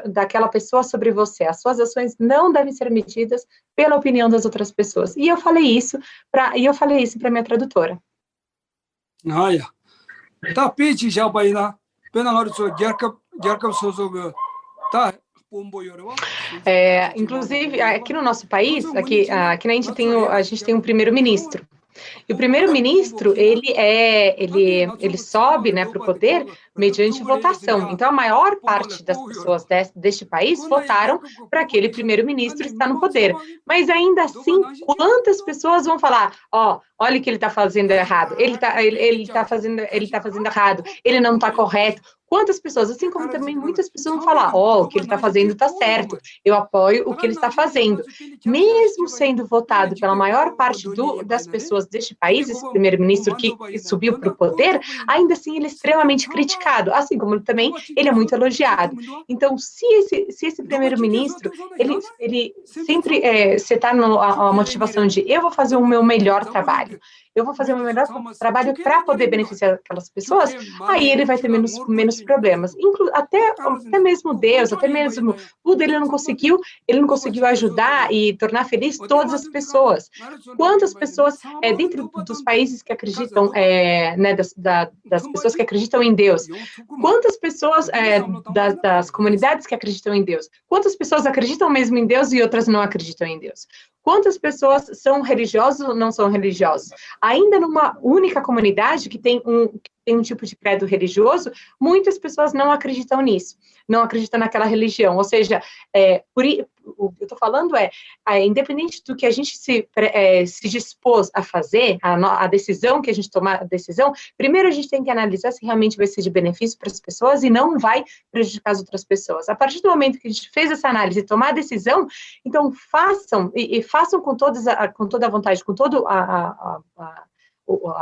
daquela pessoa sobre você. As suas ações não devem ser medidas pela opinião das outras pessoas. E eu falei isso para minha tradutora. Olha, tá peixe já vai na pena hora só Gyarkap sozo tá. Inclusive, aqui no nosso país, aqui a gente tem um primeiro-ministro. E o primeiro-ministro, ele sobe, né, para o poder mediante votação. Então, a maior parte das pessoas deste país votaram para aquele primeiro-ministro estar no poder. Mas, ainda assim, quantas pessoas vão falar, olha o que ele está fazendo errado, ele tá fazendo errado, ele não está correto. Quantas pessoas, assim como também muitas pessoas vão falar, o que ele está fazendo está certo, eu apoio o que ele está fazendo. Mesmo sendo votado pela maior parte das pessoas deste país, esse primeiro-ministro que subiu para o poder, ainda assim ele é extremamente criticado, assim como também ele é muito elogiado. Então, se esse primeiro-ministro, ele sempre você está a motivação de eu vou fazer o meu melhor trabalho, eu vou fazer o meu melhor trabalho para poder beneficiar aquelas pessoas, aí ele vai ter menos problemas. Até mesmo Deus, até mesmo Buda, ele não conseguiu ajudar e tornar feliz todas as pessoas. Quantas pessoas, dentro dos países que acreditam, né, das pessoas que acreditam em Deus, quantas pessoas das comunidades que acreditam em Deus, quantas pessoas acreditam mesmo em Deus e outras não acreditam em Deus? Quantas pessoas são religiosas ou não são religiosas? Ainda numa única comunidade que tem um tipo de credo religioso, muitas pessoas não acreditam nisso, não acreditam naquela religião. Ou seja, o que eu estou falando independente do que a gente se dispôs a fazer, a decisão que a gente tomar, primeiro a gente tem que analisar se realmente vai ser de benefício para as pessoas e não vai prejudicar as outras pessoas. A partir do momento que a gente fez essa análise e tomar a decisão, então façam, e façam com toda a vontade, com todo a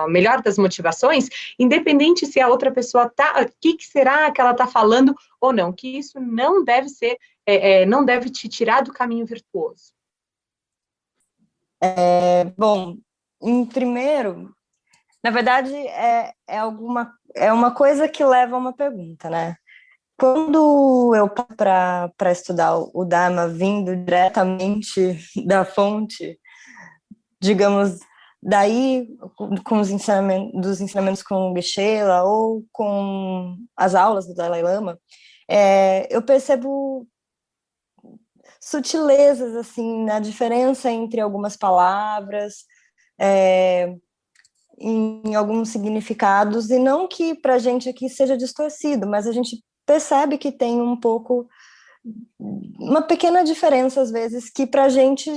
melhor das motivações, independente se a outra pessoa o que será que ela está falando ou não, que isso não deve ser, não deve te tirar do caminho virtuoso. Bom, primeiro, na verdade, é uma coisa que leva a uma pergunta, né? Quando eu para estudar o Dharma vindo diretamente da fonte, digamos, daí com os ensinamentos com o Geshe-la ou com as aulas do Dalai Lama, eu percebo sutilezas assim na diferença entre algumas palavras, em alguns significados, e não que para a gente aqui seja distorcido, mas a gente percebe que tem um pouco, uma pequena diferença às vezes, que para a gente,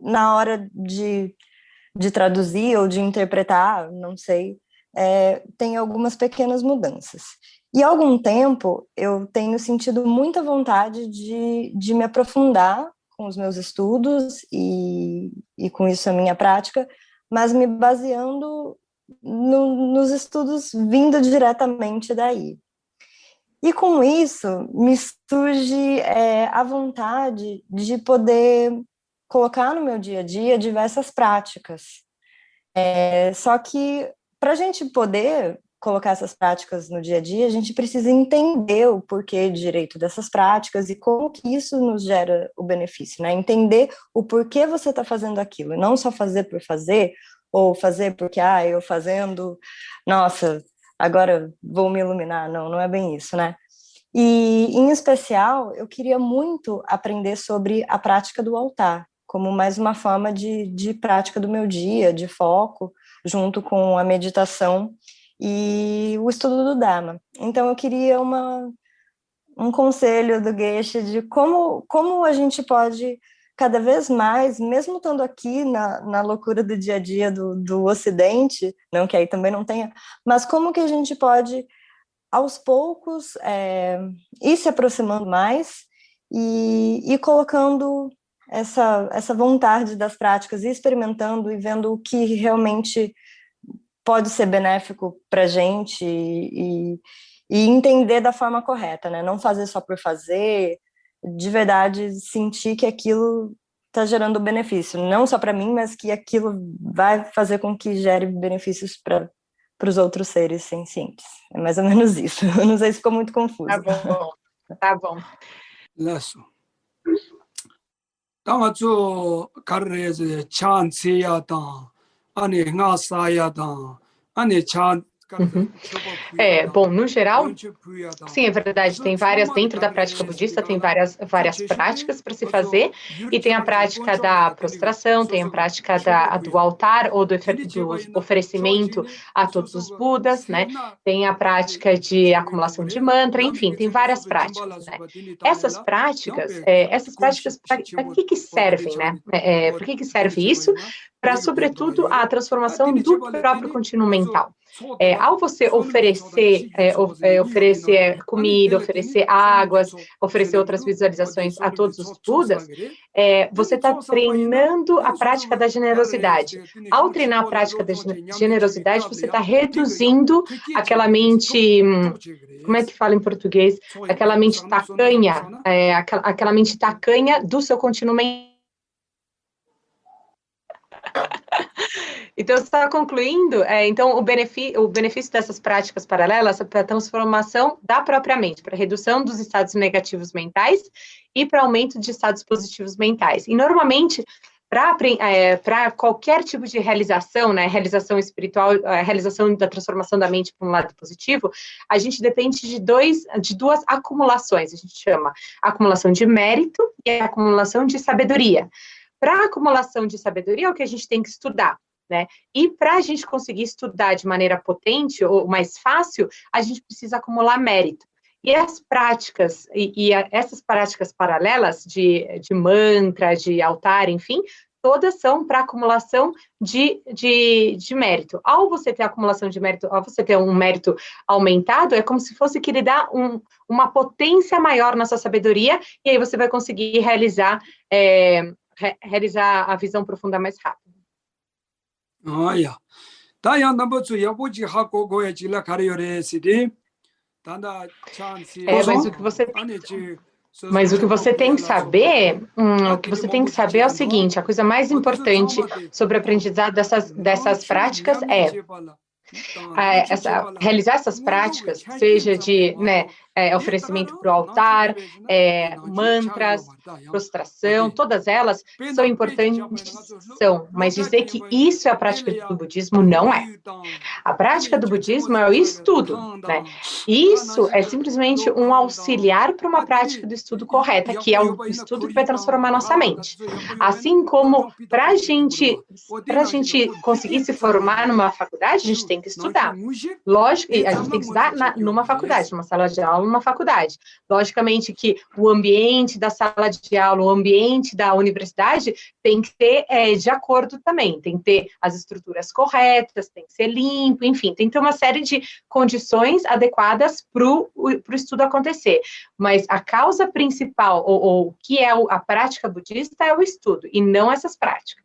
na hora de traduzir ou de interpretar, não sei, tem algumas pequenas mudanças. E há algum tempo eu tenho sentido muita vontade de me aprofundar com os meus estudos e com isso a minha prática, mas me baseando nos estudos vindo diretamente daí. E com isso me surge a vontade de poder colocar no meu dia a dia diversas práticas. Só que para a gente poder colocar essas práticas no dia a dia, a gente precisa entender o porquê direito dessas práticas e como que isso nos gera o benefício, né? Entender o porquê você está fazendo aquilo, e não só fazer por fazer, ou fazer porque, eu fazendo, nossa, agora vou me iluminar. Não é bem isso, né? E, em especial, eu queria muito aprender sobre a prática do altar, como mais uma forma de prática do meu dia, de foco, junto com a meditação e o estudo do Dharma. Então, eu queria um conselho do Geshe de como a gente pode, cada vez mais, mesmo estando aqui na loucura do dia a dia do Ocidente, não que aí também não tenha, mas como que a gente pode, aos poucos, ir se aproximando mais e colocando essa vontade das práticas, e experimentando e vendo o que realmente pode ser benéfico para a gente e entender da forma correta, né? Não fazer só por fazer, de verdade sentir que aquilo está gerando benefício, não só para mim, mas que aquilo vai fazer com que gere benefícios para os outros seres sencientes. É mais ou menos isso. Eu não sei se ficou muito confuso. Tá bom. Lasso. Tama zo karreze chance ya ta ane ngasa ta ane chan. Bom, no geral, sim, é verdade, tem várias, dentro da prática budista, tem várias práticas para se fazer, e tem a prática da prostração, tem a prática do altar, ou do oferecimento a todos os Budas, né? Tem a prática de acumulação de mantra, enfim, tem várias práticas, né? Essas práticas, para que servem, né? Por que serve isso? Para, sobretudo, a transformação do próprio contínuo mental. Ao você oferecer comida, oferecer águas, oferecer outras visualizações a todos os Budas, você está treinando a prática da generosidade. Ao treinar a prática da generosidade, você está reduzindo aquela mente, como é que fala em português? Aquela mente tacanha, aquela mente tacanha do seu contínuo mental. Então, você está concluindo, então, o benefício dessas práticas paralelas é para a transformação da própria mente, para a redução dos estados negativos mentais e para aumento de estados positivos mentais. E, normalmente, para qualquer tipo de realização, né, realização espiritual, a realização da transformação da mente para um lado positivo, a gente depende de duas acumulações, a gente chama acumulação de mérito e a acumulação de sabedoria. Para a acumulação de sabedoria é o que a gente tem que estudar, né? E para a gente conseguir estudar de maneira potente ou mais fácil, a gente precisa acumular mérito. E as práticas, essas práticas paralelas de mantra, de altar, enfim, todas são para acumulação de mérito. Ao você ter acumulação de mérito, ao você ter um mérito aumentado, é como se fosse que ele dá uma potência maior na sua sabedoria, e aí você vai conseguir realizar a visão profunda mais rápido. Mas o que você tem que saber, é o seguinte: a coisa mais importante sobre o aprendizado dessas práticas é realizar essas práticas, seja de oferecimento para o altar, mantras, prostração, todas elas são importantes, mas dizer que isso é a prática do budismo não é. A prática do budismo é o estudo, né? Isso é simplesmente um auxiliar para uma prática do estudo correta, que é o estudo que vai transformar nossa mente. Assim como para a gente conseguir se formar numa faculdade, a gente tem que estudar. Lógico, a gente tem que estudar numa faculdade, numa sala de aula, numa faculdade. Logicamente que o ambiente da sala de aula, o ambiente da universidade tem que ter de acordo também, tem que ter as estruturas corretas, tem que ser limpo, enfim, tem que ter uma série de condições adequadas para o estudo acontecer. Mas a causa principal, ou o que é a prática budista, é o estudo, e não essas práticas.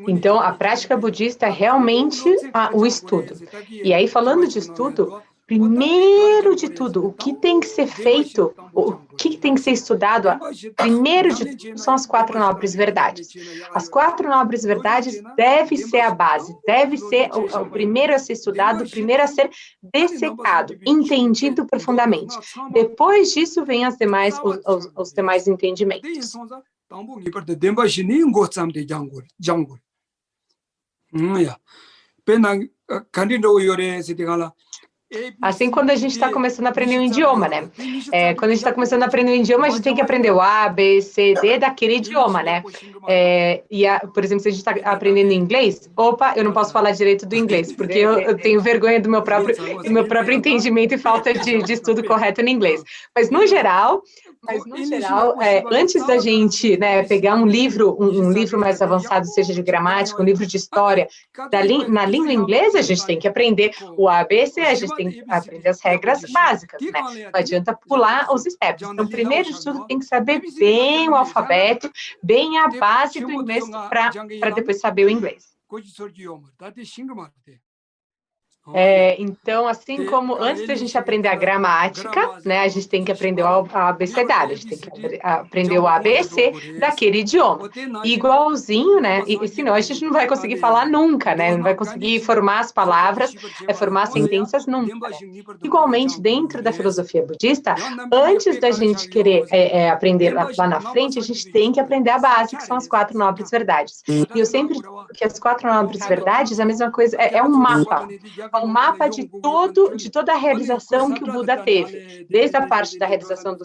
Então, a prática budista é realmente o estudo. E aí, falando de estudo, primeiro de tudo, o que tem que ser feito, o que tem que ser estudado, primeiro de tudo, são as 4 nobres verdades. As 4 nobres verdades devem ser a base, deve ser o primeiro a ser estudado, o primeiro a ser dessecado, entendido profundamente. Depois disso, vem os demais entendimentos. Assim, quando a gente está começando a aprender um idioma, né? Quando a gente está começando a aprender um idioma, a gente tem que aprender o A, B, C, D daquele idioma, né? Por exemplo, se a gente está aprendendo inglês, eu não posso falar direito do inglês, porque eu tenho vergonha do meu próprio entendimento e falta de estudo correto no inglês. Mas, no geral, antes da gente, né, pegar um livro mais avançado, seja de gramática, um livro de história, na língua inglesa, a gente tem que aprender o A, B, C, a gente tem que aprender as regras básicas, né? Não adianta pular os steps. Então, primeiro de tudo, tem que saber bem o alfabeto, bem a base do inglês, para depois saber o inglês. Então, assim como antes da gente aprender a gramática, né, a gente tem que aprender o abecedário, a gente tem que aprender o ABC daquele idioma. Igualzinho, né, e senão a gente não vai conseguir falar nunca, né, não vai conseguir formar as palavras, formar sentenças nunca, né? Igualmente, dentro da filosofia budista, antes da gente querer aprender lá na frente, a gente tem que aprender a base, que são as 4 nobres verdades. E eu sempre digo que as 4 nobres verdades, a mesma coisa, é um mapa de toda a realização que o Buda teve, desde a parte da realização do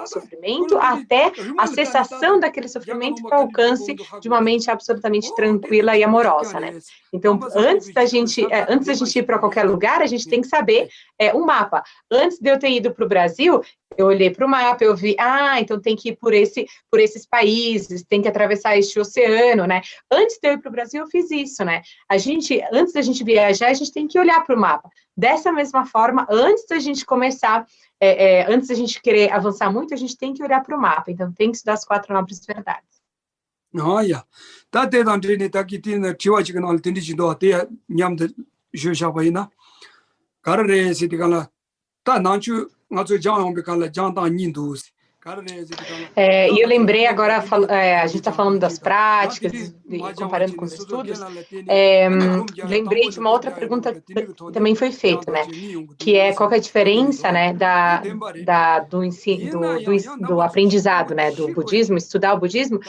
sofrimento até a cessação daquele sofrimento para o alcance de uma mente absolutamente tranquila e amorosa, né? Então, antes da gente ir para qualquer lugar, a gente tem que saber um mapa. Antes de eu ter ido para o Brasil, eu olhei para o mapa, eu vi, então tem que ir por esses países, tem que atravessar este oceano, né? Antes de eu ir para o Brasil, eu fiz isso, né? Antes da gente viajar, a gente tem que olhar para o mapa. Dessa mesma forma, antes da gente começar, antes da gente querer avançar muito, a gente tem que olhar para o mapa. Então, tem que estudar as 4 nobres verdades. E eu lembrei agora, a gente está falando das práticas e comparando com os estudos, lembrei de uma outra pergunta que também foi feita, né? Que é qual que é a diferença, né, do ensino, do aprendizado, né, do budismo, estudar o budismo,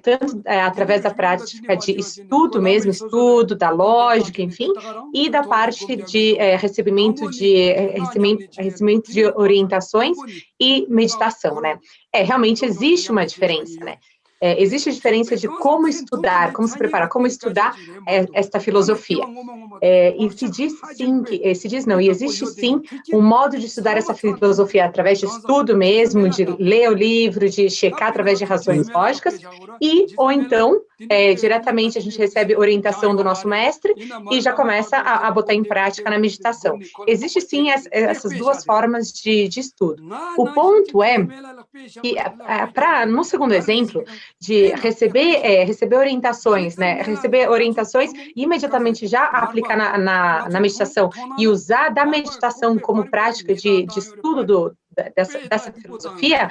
tanto através da prática de estudo mesmo, estudo da lógica, enfim, e da parte de recebimento de orientações e meditação, né? Realmente existe uma diferença, né? Existe a diferença de como estudar, como se preparar, como estudar esta filosofia. E existe sim um modo de estudar essa filosofia através de estudo mesmo, de ler o livro, de checar através de razões lógicas, ou então, diretamente a gente recebe orientação do nosso mestre e já começa a botar em prática na meditação. Existe sim essas 2 formas de estudo. O ponto é que, no segundo exemplo, de receber orientações, né? Receber orientações e imediatamente já aplicar na meditação e usar da meditação como prática de estudo dessa filosofia.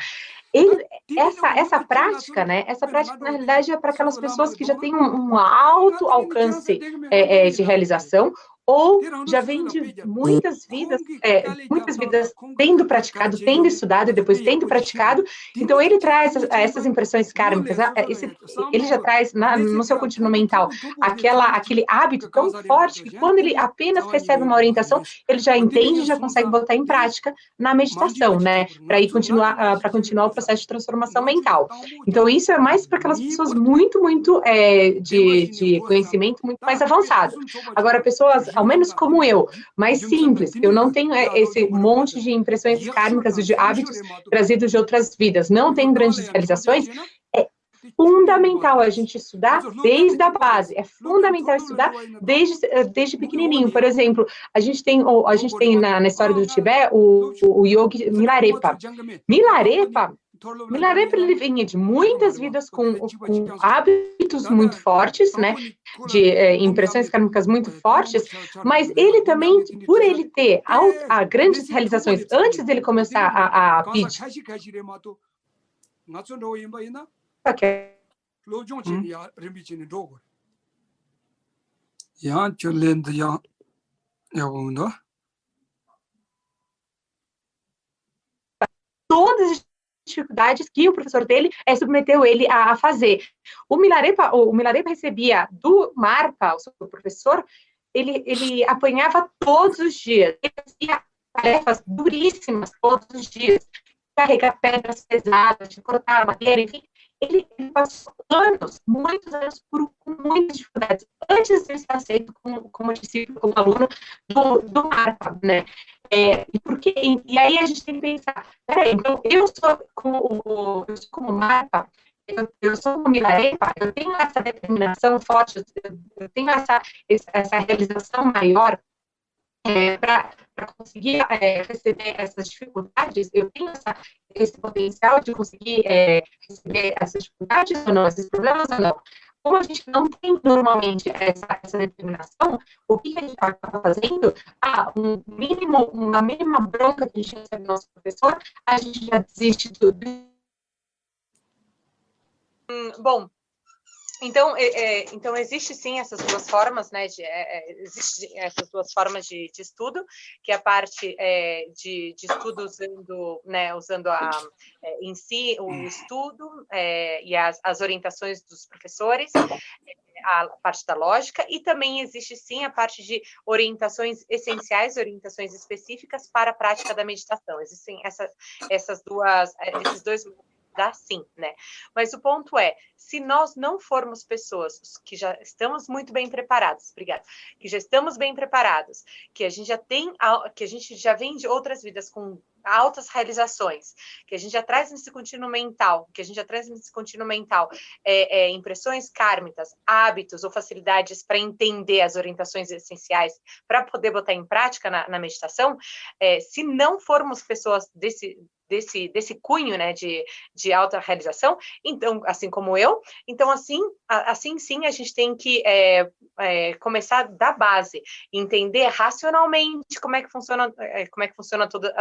Essa prática, né? Essa prática, na realidade, é para aquelas pessoas que já têm um alto alcance de realização ou já vem de muitas vidas tendo praticado, tendo estudado e depois tendo praticado. Então, ele traz essas impressões kármicas, ele já traz no seu contínuo mental aquele hábito tão forte que quando ele apenas recebe uma orientação, ele já entende e já consegue botar em prática na meditação, né? Para continuar o processo de transformação mental. Então, isso é mais para aquelas pessoas muito de conhecimento muito mais avançado. Agora, pessoas, ao menos como eu, mais simples, eu não tenho esse monte de impressões kármicas e de hábitos trazidos de outras vidas, não tenho grandes realizações, é fundamental a gente estudar desde a base, é fundamental estudar desde pequenininho. Por exemplo, a gente tem na história do Tibete o yogi Milarepa. Milarepa, ele vinha de muitas vidas com hábitos muito fortes, né, de impressões kármicas muito fortes, mas ele também, por ele ter grandes realizações antes dele começar a pedir, todas as dificuldades que o professor dele submeteu ele a fazer. O Milarepa recebia do Marpa, o seu professor, ele apanhava todos os dias, ele fazia tarefas duríssimas todos os dias, carregar pedras pesadas, de cortar madeira, enfim. Ele passou muitos anos, com muitas dificuldades, antes de ser aceito como discípulo, como aluno do Marpa, né? E aí a gente tem que pensar, peraí, então eu sou como Marpa, eu sou como Milarepa, eu tenho essa determinação forte, eu tenho essa realização maior para conseguir receber essas dificuldades, eu tenho esse potencial de conseguir receber essas dificuldades ou não, esses problemas ou não. Como a gente não tem normalmente essa determinação, o que a gente acaba fazendo? Uma mínima bronca que a gente recebe do nosso professor, a gente já desiste de tudo. Bom, então existe sim essas duas formas, né? Existe essas duas formas de estudo, que é a parte de estudo usando em si o estudo e as orientações dos professores, a parte da lógica, e também existe sim a parte de orientações essenciais, orientações específicas para a prática da meditação. Existem esses dois dá sim, né? Mas o ponto é, se nós não formos pessoas que já estamos muito bem preparadas, obrigada, que já estamos bem preparados, que a gente já vem de outras vidas com altas realizações, que a gente já traz nesse contínuo mental, impressões kármicas, hábitos ou facilidades para entender as orientações essenciais para poder botar em prática na meditação, se não formos pessoas desse cunho, né, de alta realização, então, assim como eu, então assim sim a gente tem que começar da base, entender racionalmente como é que funciona toda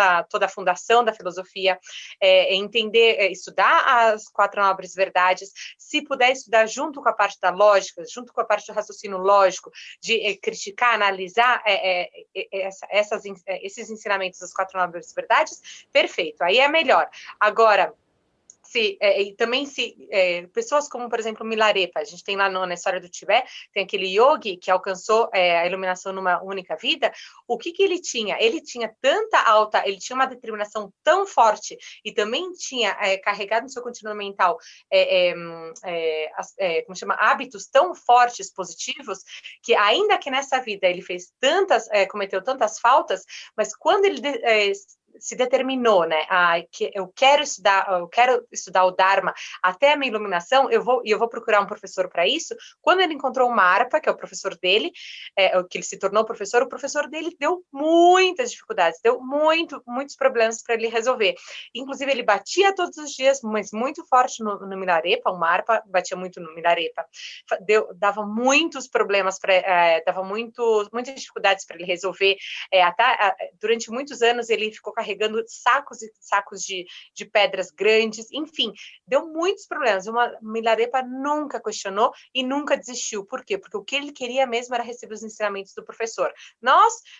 a fundação da filosofia, entender, estudar as 4 nobres verdades, se puder estudar junto com a parte da lógica, junto com a parte do raciocínio lógico, de criticar, analisar esses ensinamentos das 4 nobres verdades, perfeito, aí é melhor. Agora, pessoas como, por exemplo, Milarepa, a gente tem lá na história do Tibete, tem aquele yogi que alcançou a iluminação numa única vida. O que ele tinha? Ele tinha ele tinha uma determinação tão forte e também tinha carregado no seu contínuo mental hábitos tão fortes, positivos, que ainda que nessa vida ele cometeu tantas faltas, mas quando ele se determinou, né, que eu quero estudar o Dharma até a minha iluminação, eu vou procurar um professor para isso. Quando ele encontrou o Marpa, que é o professor dele, que ele se tornou professor, o professor dele deu muitas dificuldades, deu muitos problemas para ele resolver. Inclusive, ele batia todos os dias, mas muito forte no Milarepa, o Marpa batia muito no Milarepa, dava muitos problemas, dava muitas dificuldades para ele resolver, durante muitos anos ele ficou carregando carregando sacos e sacos de pedras grandes, enfim, deu muitos problemas. O Milarepa nunca questionou e nunca desistiu. Por quê? Porque o que ele queria mesmo era receber os ensinamentos do professor.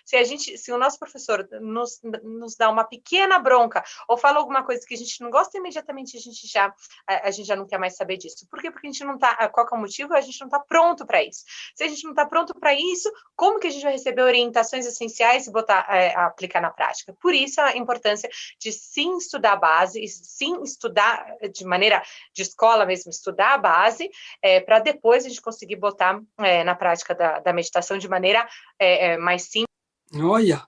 Se o nosso professor nos dá uma pequena bronca ou fala alguma coisa que a gente não gosta, imediatamente a gente já não quer mais saber disso. Por quê? Porque a gente não está, qual que é o motivo? A gente não está pronto para isso. Se a gente não está pronto para isso, como que a gente vai receber orientações essenciais e aplicar na prática? Por isso a importância de sim estudar a base, e sim estudar de maneira de escola mesmo, estudar a base, para depois a gente conseguir botar na prática da meditação de maneira mais simples. Olha,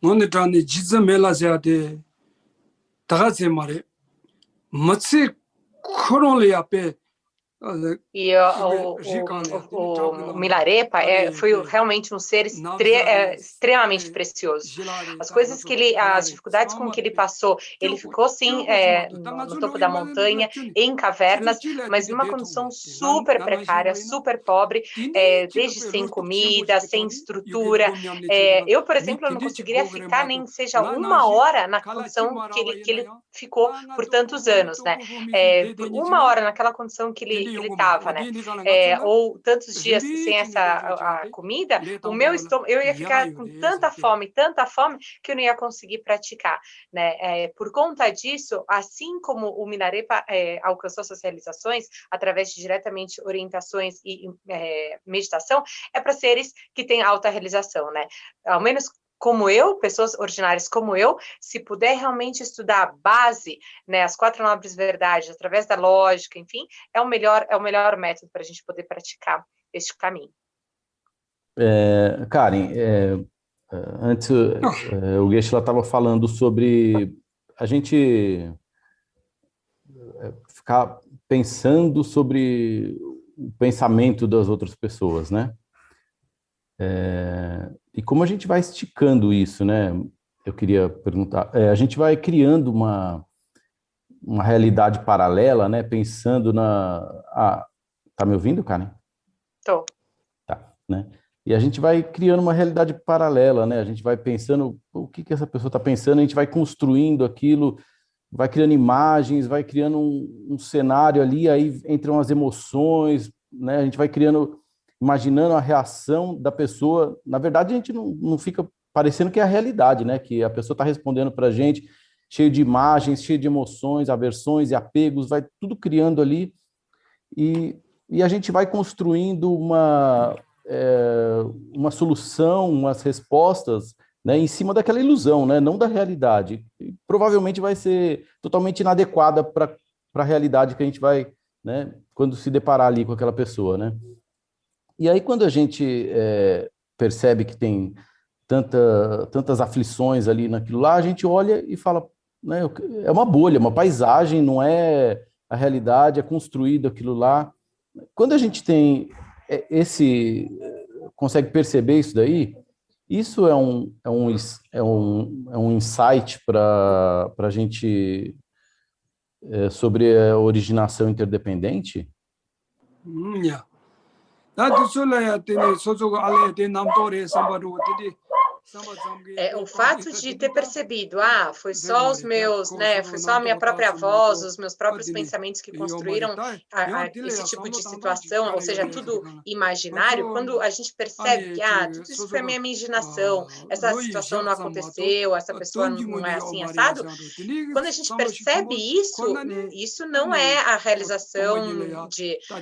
onde está ne dizemela já de trazer mare, mas se coronle a pé. E o Milarepa foi realmente um ser extremamente precioso. As dificuldades com que ele passou, ele ficou sim no topo da montanha, em cavernas, mas numa condição super precária, super pobre, desde sem comida, sem estrutura. Eu, por exemplo, não conseguiria ficar nem seja uma hora na condição que ele ficou por tantos anos, né? Por uma hora naquela condição que ele estava, né? Ou tantos dias sem a comida, o meu estômago, eu ia ficar com tanta fome, que eu não ia conseguir praticar, né? Por conta disso, assim como o Milarepa alcançou suas realizações através de diretamente orientações e meditação, é para seres que têm alta realização, né? Ao menos como eu, pessoas ordinárias como eu, se puder realmente estudar a base, né, as 4 nobres verdades, através da lógica, enfim, é o melhor método para a gente poder praticar este caminho. Karen, antes o Geshe-la estava falando sobre a gente ficar pensando sobre o pensamento das outras pessoas, né? E como a gente vai esticando isso, né? Eu queria perguntar, a gente vai criando uma realidade paralela, né? Pensando tá me ouvindo, Karen? Tô. Tá, né? E a gente vai criando uma realidade paralela, né? A gente vai pensando o que essa pessoa está pensando, a gente vai construindo aquilo, vai criando imagens, vai criando um cenário ali, aí entram as emoções, né? A gente vai imaginando a reação da pessoa. Na verdade, a gente não fica parecendo que é a realidade, né? Que a pessoa está respondendo para a gente, cheio de imagens, cheio de emoções, aversões e apegos, vai tudo criando ali, e a gente vai construindo uma solução, umas respostas, né, em cima daquela ilusão, né? Não da realidade. E provavelmente vai ser totalmente inadequada para a realidade que a gente vai, né, quando se deparar ali com aquela pessoa, né? E aí, quando a gente percebe que tem tantas aflições ali naquilo lá, a gente olha e fala, né, é uma bolha, uma paisagem, não é a realidade, é construído aquilo lá. Quando a gente tem consegue perceber isso daí, isso é um insight para a gente sobre a originação interdependente? Yeah. O fato de ter percebido, foi só os meus, né, foi só a minha própria voz, os meus próprios pensamentos que construíram esse tipo de situação, ou seja, tudo imaginário. Quando a gente percebe que tudo isso foi minha imaginação, essa situação não aconteceu, essa pessoa não é assim, assado, quando a gente percebe isso não é a realização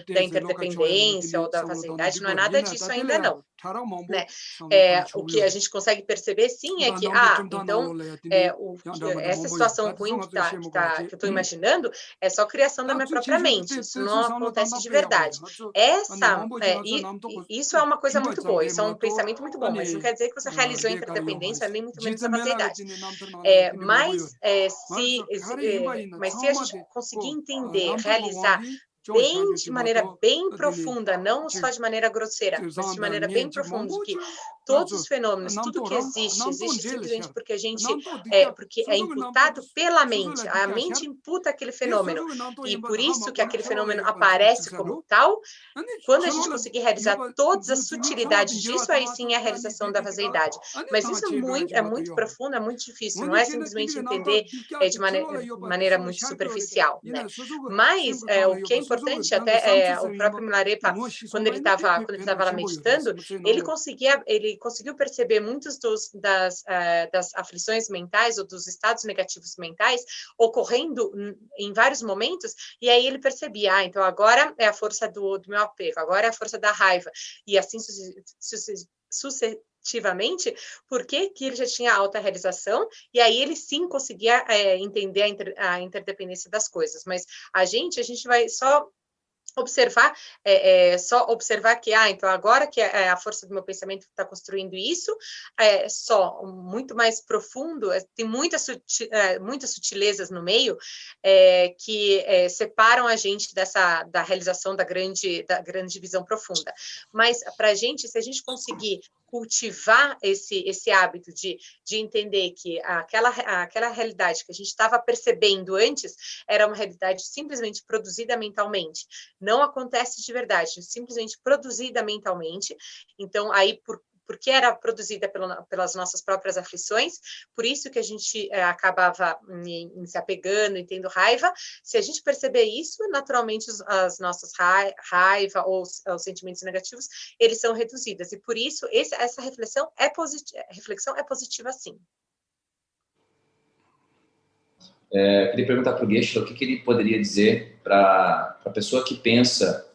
da interdependência ou da facilidade, não é nada disso ainda não. Né? O que a gente consegue perceber sim é que então essa situação ruim que eu estou imaginando é só criação da minha própria mente, isso não acontece de verdade. Isso é uma coisa muito boa, isso é um pensamento muito bom, mas não quer dizer que você realizou a interdependência, nem muito menos a facilidade. Mas se a gente conseguir entender, realizar de maneira bem profunda, não só de maneira grosseira, mas de maneira bem profunda, que todos os fenômenos, tudo que existe, existe simplesmente porque a gente porque é imputado pela mente. A mente imputa aquele fenômeno. E por isso que aquele fenômeno aparece como tal. Quando a gente conseguir realizar todas as sutilidades disso, aí sim é a realização da vazeidade. Mas isso é muito profundo, é muito difícil. Não é simplesmente entender de maneira muito superficial, né? Mas o que é importante, até o próprio Milarepa, quando ele estava lá meditando, ele conseguiu perceber muitas das aflições mentais ou dos estados negativos mentais ocorrendo em vários momentos, e aí ele percebia, então agora é a força do meu apego, agora é a força da raiva, e assim sucessivamente, porque que ele já tinha alta realização, e aí ele sim conseguia entender a interdependência das coisas. Mas a gente vai só observar, que, então agora que a força do meu pensamento está construindo isso, só muito mais profundo, tem muitas sutilezas no meio que separam a gente da realização da grande visão profunda. Mas para a gente, se a gente conseguir cultivar esse hábito de entender que aquela realidade que a gente estava percebendo antes era uma realidade simplesmente produzida mentalmente, não acontece de verdade, simplesmente produzida mentalmente. Então, aí, porque era produzida pelas nossas próprias aflições, por isso que a gente acabava se apegando e tendo raiva. Se a gente perceber isso, naturalmente as nossas raiva ou os sentimentos negativos, eles são reduzidos. E por isso, essa reflexão é positiva, sim. Queria perguntar para o Geshe o que ele poderia dizer para a pessoa que pensa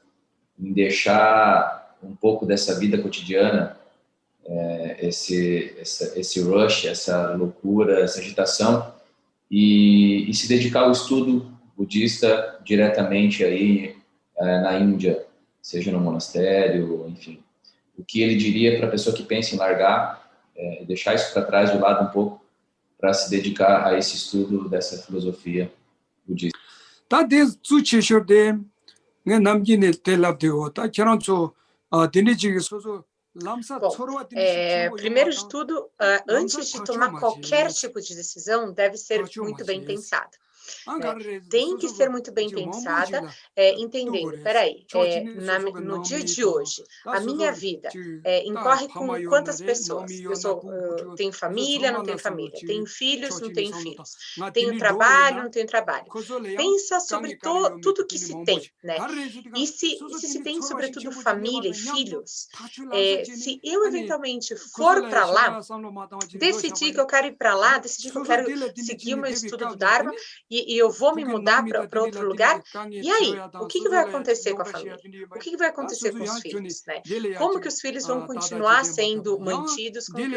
em deixar um pouco dessa vida cotidiana, esse rush, essa loucura, essa agitação, e se dedicar ao estudo budista diretamente aí na Índia, seja no monastério, enfim. O que ele diria para a pessoa que pensa em largar, deixar isso para trás, de lado um pouco, para se dedicar a esse estudo dessa filosofia budista? Bom, primeiro de tudo, antes de tomar qualquer tipo de decisão, deve ser muito bem pensada. Tem que ser muito bem pensada, entendendo, peraí, no dia de hoje, a minha vida incorre com quantas pessoas? Eu tenho família, não tenho família, tenho filhos, não tenho filhos, tenho trabalho, não tenho trabalho. Pensa sobre tudo que se tem, né? E se tem, sobretudo, família e filhos, se eu eventualmente for para lá, decidir que eu quero ir para lá, decidir que eu quero seguir o meu estudo do Dharma, e eu vou me mudar para outro lugar, e aí? O que vai acontecer com a família? O que vai acontecer com os filhos? Né? Como que os filhos vão continuar sendo mantidos? Como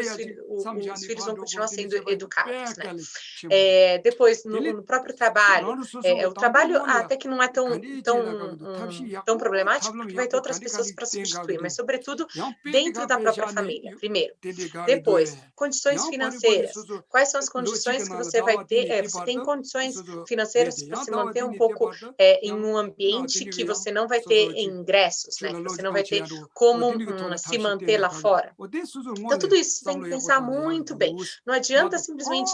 que os filhos vão continuar sendo educados? Né? Depois, no próprio trabalho, o trabalho até que não é tão problemático, porque vai ter outras pessoas para substituir, mas, sobretudo, dentro da própria família, primeiro. Depois, condições financeiras. Quais são as condições que você vai ter? Você tem condições financeiras para se manter um pouco em um ambiente que você não vai ter ingressos, né? Que você não vai ter como se manter lá fora. Então, tudo isso tem que pensar muito bem. Não adianta simplesmente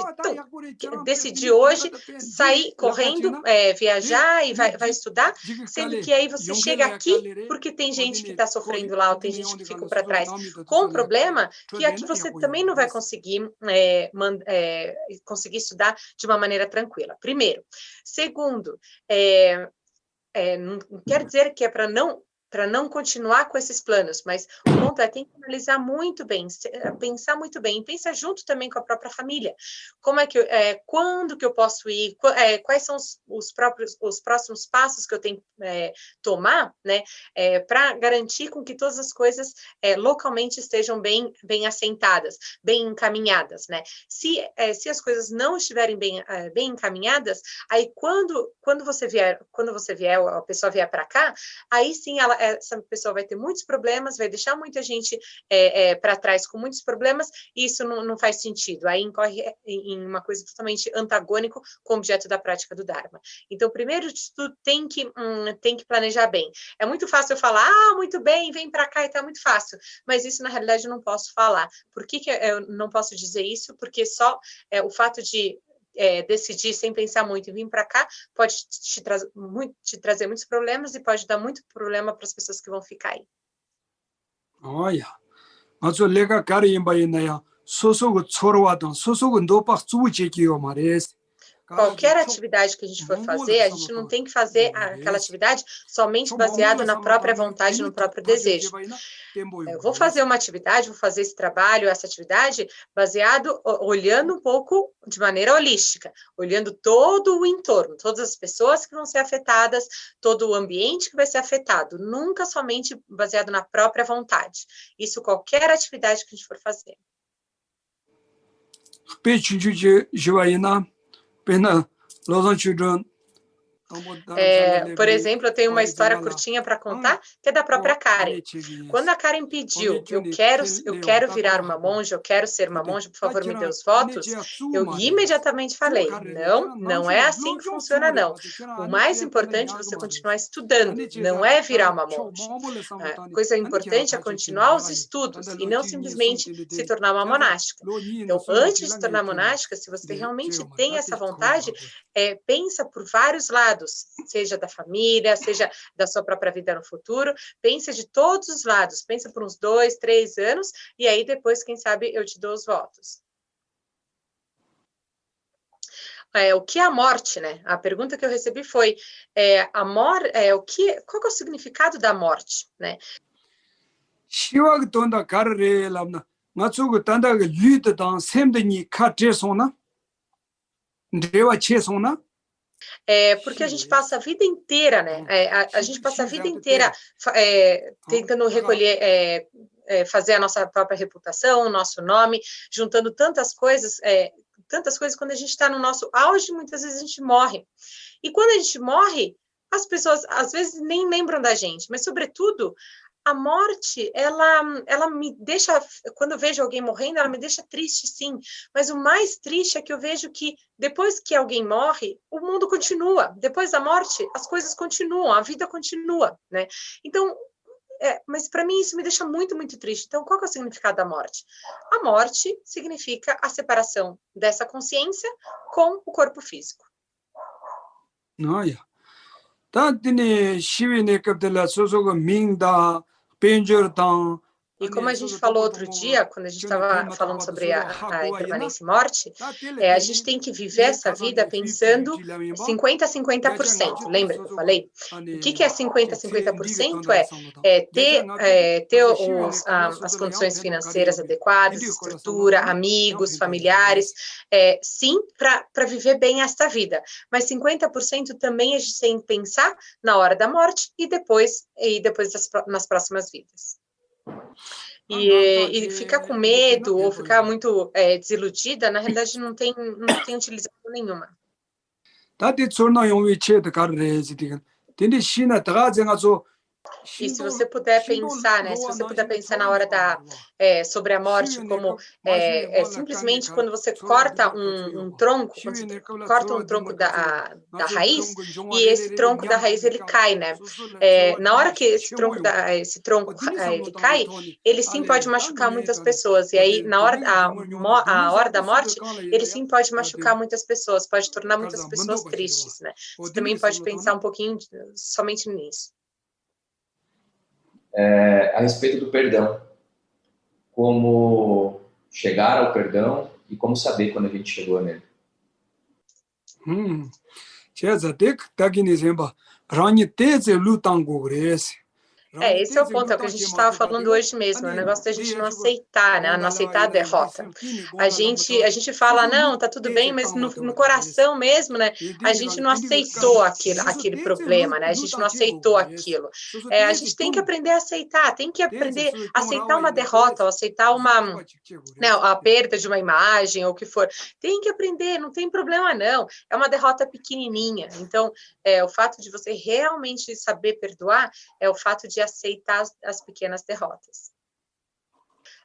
decidir hoje, sair correndo, viajar e vai estudar, sendo que aí você chega aqui porque tem gente que está sofrendo lá, ou tem gente que ficou para trás, com o problema que aqui você também não vai conseguir estudar de uma maneira tranquila. Primeiro. Segundo, não quer dizer que é para não continuar com esses planos, mas o ponto tem que analisar muito bem, pensar muito bem, e pensar junto também com a própria família. Como quando que eu posso ir, quais são os próximos passos que eu tenho que tomar, né, para garantir com que todas as coisas localmente estejam bem assentadas, bem encaminhadas, né? Se as coisas não estiverem bem encaminhadas, aí quando você vier, a pessoa vier para cá, aí sim ela essa pessoa vai ter muitos problemas, vai deixar muita gente para trás com muitos problemas, e isso não faz sentido. Aí incorre em uma coisa totalmente antagônico com o objeto da prática do Dharma. Então, primeiro de tudo, tem que planejar bem. É muito fácil eu falar, muito bem, vem para cá e tá muito fácil, mas isso na realidade eu não posso falar. Por que eu não posso dizer isso? Porque só o fato de decidir sem pensar muito e vir para cá pode te trazer muitos problemas e pode dar muito problema para as pessoas que vão ficar aí. Olha, mas o legal cara imbaína sosogo chorwatan sosogo ndopa tsucheki o mares. Qualquer atividade que a gente for fazer, a gente não tem que fazer aquela atividade somente baseado na própria vontade, no próprio desejo. Eu vou fazer uma atividade, vou fazer esse trabalho, essa atividade, baseado, olhando um pouco de maneira holística, olhando todo o entorno, todas as pessoas que vão ser afetadas, todo o ambiente que vai ser afetado, nunca somente baseado na própria vontade. Isso qualquer atividade que a gente for fazer. Por exemplo, eu tenho uma história curtinha para contar, que é da própria Karen. Quando a Karen pediu, eu quero virar uma monja, eu quero ser uma monja, por favor, me dê os votos, eu imediatamente falei, não é assim que funciona, não. O mais importante é você continuar estudando, não é virar uma monja. A coisa importante é continuar os estudos e não simplesmente se tornar uma monástica. Então, antes de se tornar monástica, se você realmente tem essa vontade, pensa por vários lados, seja da família, seja da sua própria vida no futuro, pensa de todos os lados, pensa por uns 2, 3 anos, e aí depois, quem sabe, eu te dou os votos. O que é a morte, né? A pergunta que eu recebi foi, qual que é o significado da morte, né? Porque a gente passa a vida inteira, né? A gente passa a vida inteira tentando recolher, fazer a nossa própria reputação, o nosso nome, juntando tantas coisas, quando a gente está no nosso auge, muitas vezes a gente morre. E quando a gente morre, as pessoas às vezes nem lembram da gente, mas sobretudo a morte, ela me deixa, quando eu vejo alguém morrendo, ela me deixa triste, sim, mas o mais triste é que eu vejo que depois que alguém morre, o mundo continua, depois da morte, as coisas continuam, a vida continua, né? Então, mas para mim isso me deixa muito, muito triste. Então, qual que é o significado da morte? A morte significa a separação dessa consciência com o corpo físico. Olha, tá tendo chivine captela sosogo minda penjortan. E como a gente falou outro dia, quando a gente estava falando sobre a impermanência e morte, a gente tem que viver essa vida pensando 50% a 50%. Lembra que eu falei? O que é 50% a 50%? Ter as condições financeiras adequadas, estrutura, amigos, familiares, sim, para viver bem esta vida. Mas 50% também a gente tem que pensar na hora da morte e depois nas próximas vidas. E ficar com medo ou ficar muito desiludida, na realidade não tem utilização nenhuma. E se você puder pensar, né? Se você puder pensar na hora sobre a morte, como simplesmente quando você corta um tronco, quando você corta um tronco da raiz, e esse tronco da raiz ele cai, né? Na hora que esse tronco ele cai, ele sim pode machucar muitas pessoas. E aí, a hora da morte, ele sim pode machucar muitas pessoas, pode tornar muitas pessoas tristes, né? Você também pode pensar um pouquinho somente nisso. A respeito do perdão, como chegar ao perdão e como saber quando a gente chegou nele. Esse é o ponto, é o que a gente estava falando hoje mesmo, o negócio da gente não aceitar, né? Não aceitar a derrota. A gente fala, não, tá tudo bem, mas no coração mesmo, né? A gente não aceitou aquele problema, né? A gente não aceitou aquilo. A gente tem que aprender a aceitar, tem que aprender a aceitar uma derrota, ou aceitar a perda de uma imagem, ou o que for. Tem que aprender, não tem problema não. É uma derrota pequenininha. Então, o fato de você realmente saber perdoar é o fato de de aceitar as pequenas derrotas.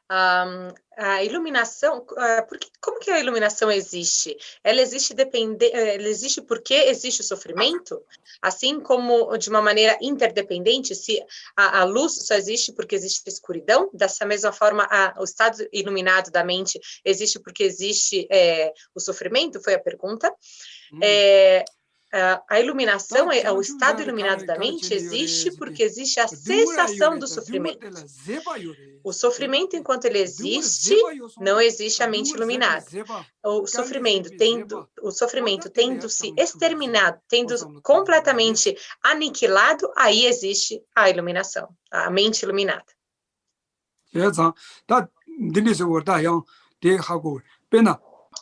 A iluminação, como que a iluminação existe? Ela existe porque existe o sofrimento, assim como de uma maneira interdependente, se a luz só existe porque existe a escuridão, dessa mesma forma o estado iluminado da mente existe porque existe o sofrimento, foi a pergunta. A iluminação, o estado iluminado da mente existe porque existe a cessação do sofrimento. O sofrimento, enquanto ele existe, não existe a mente iluminada. O sofrimento tendo se exterminado, tendo completamente aniquilado, aí existe a iluminação, a mente iluminada.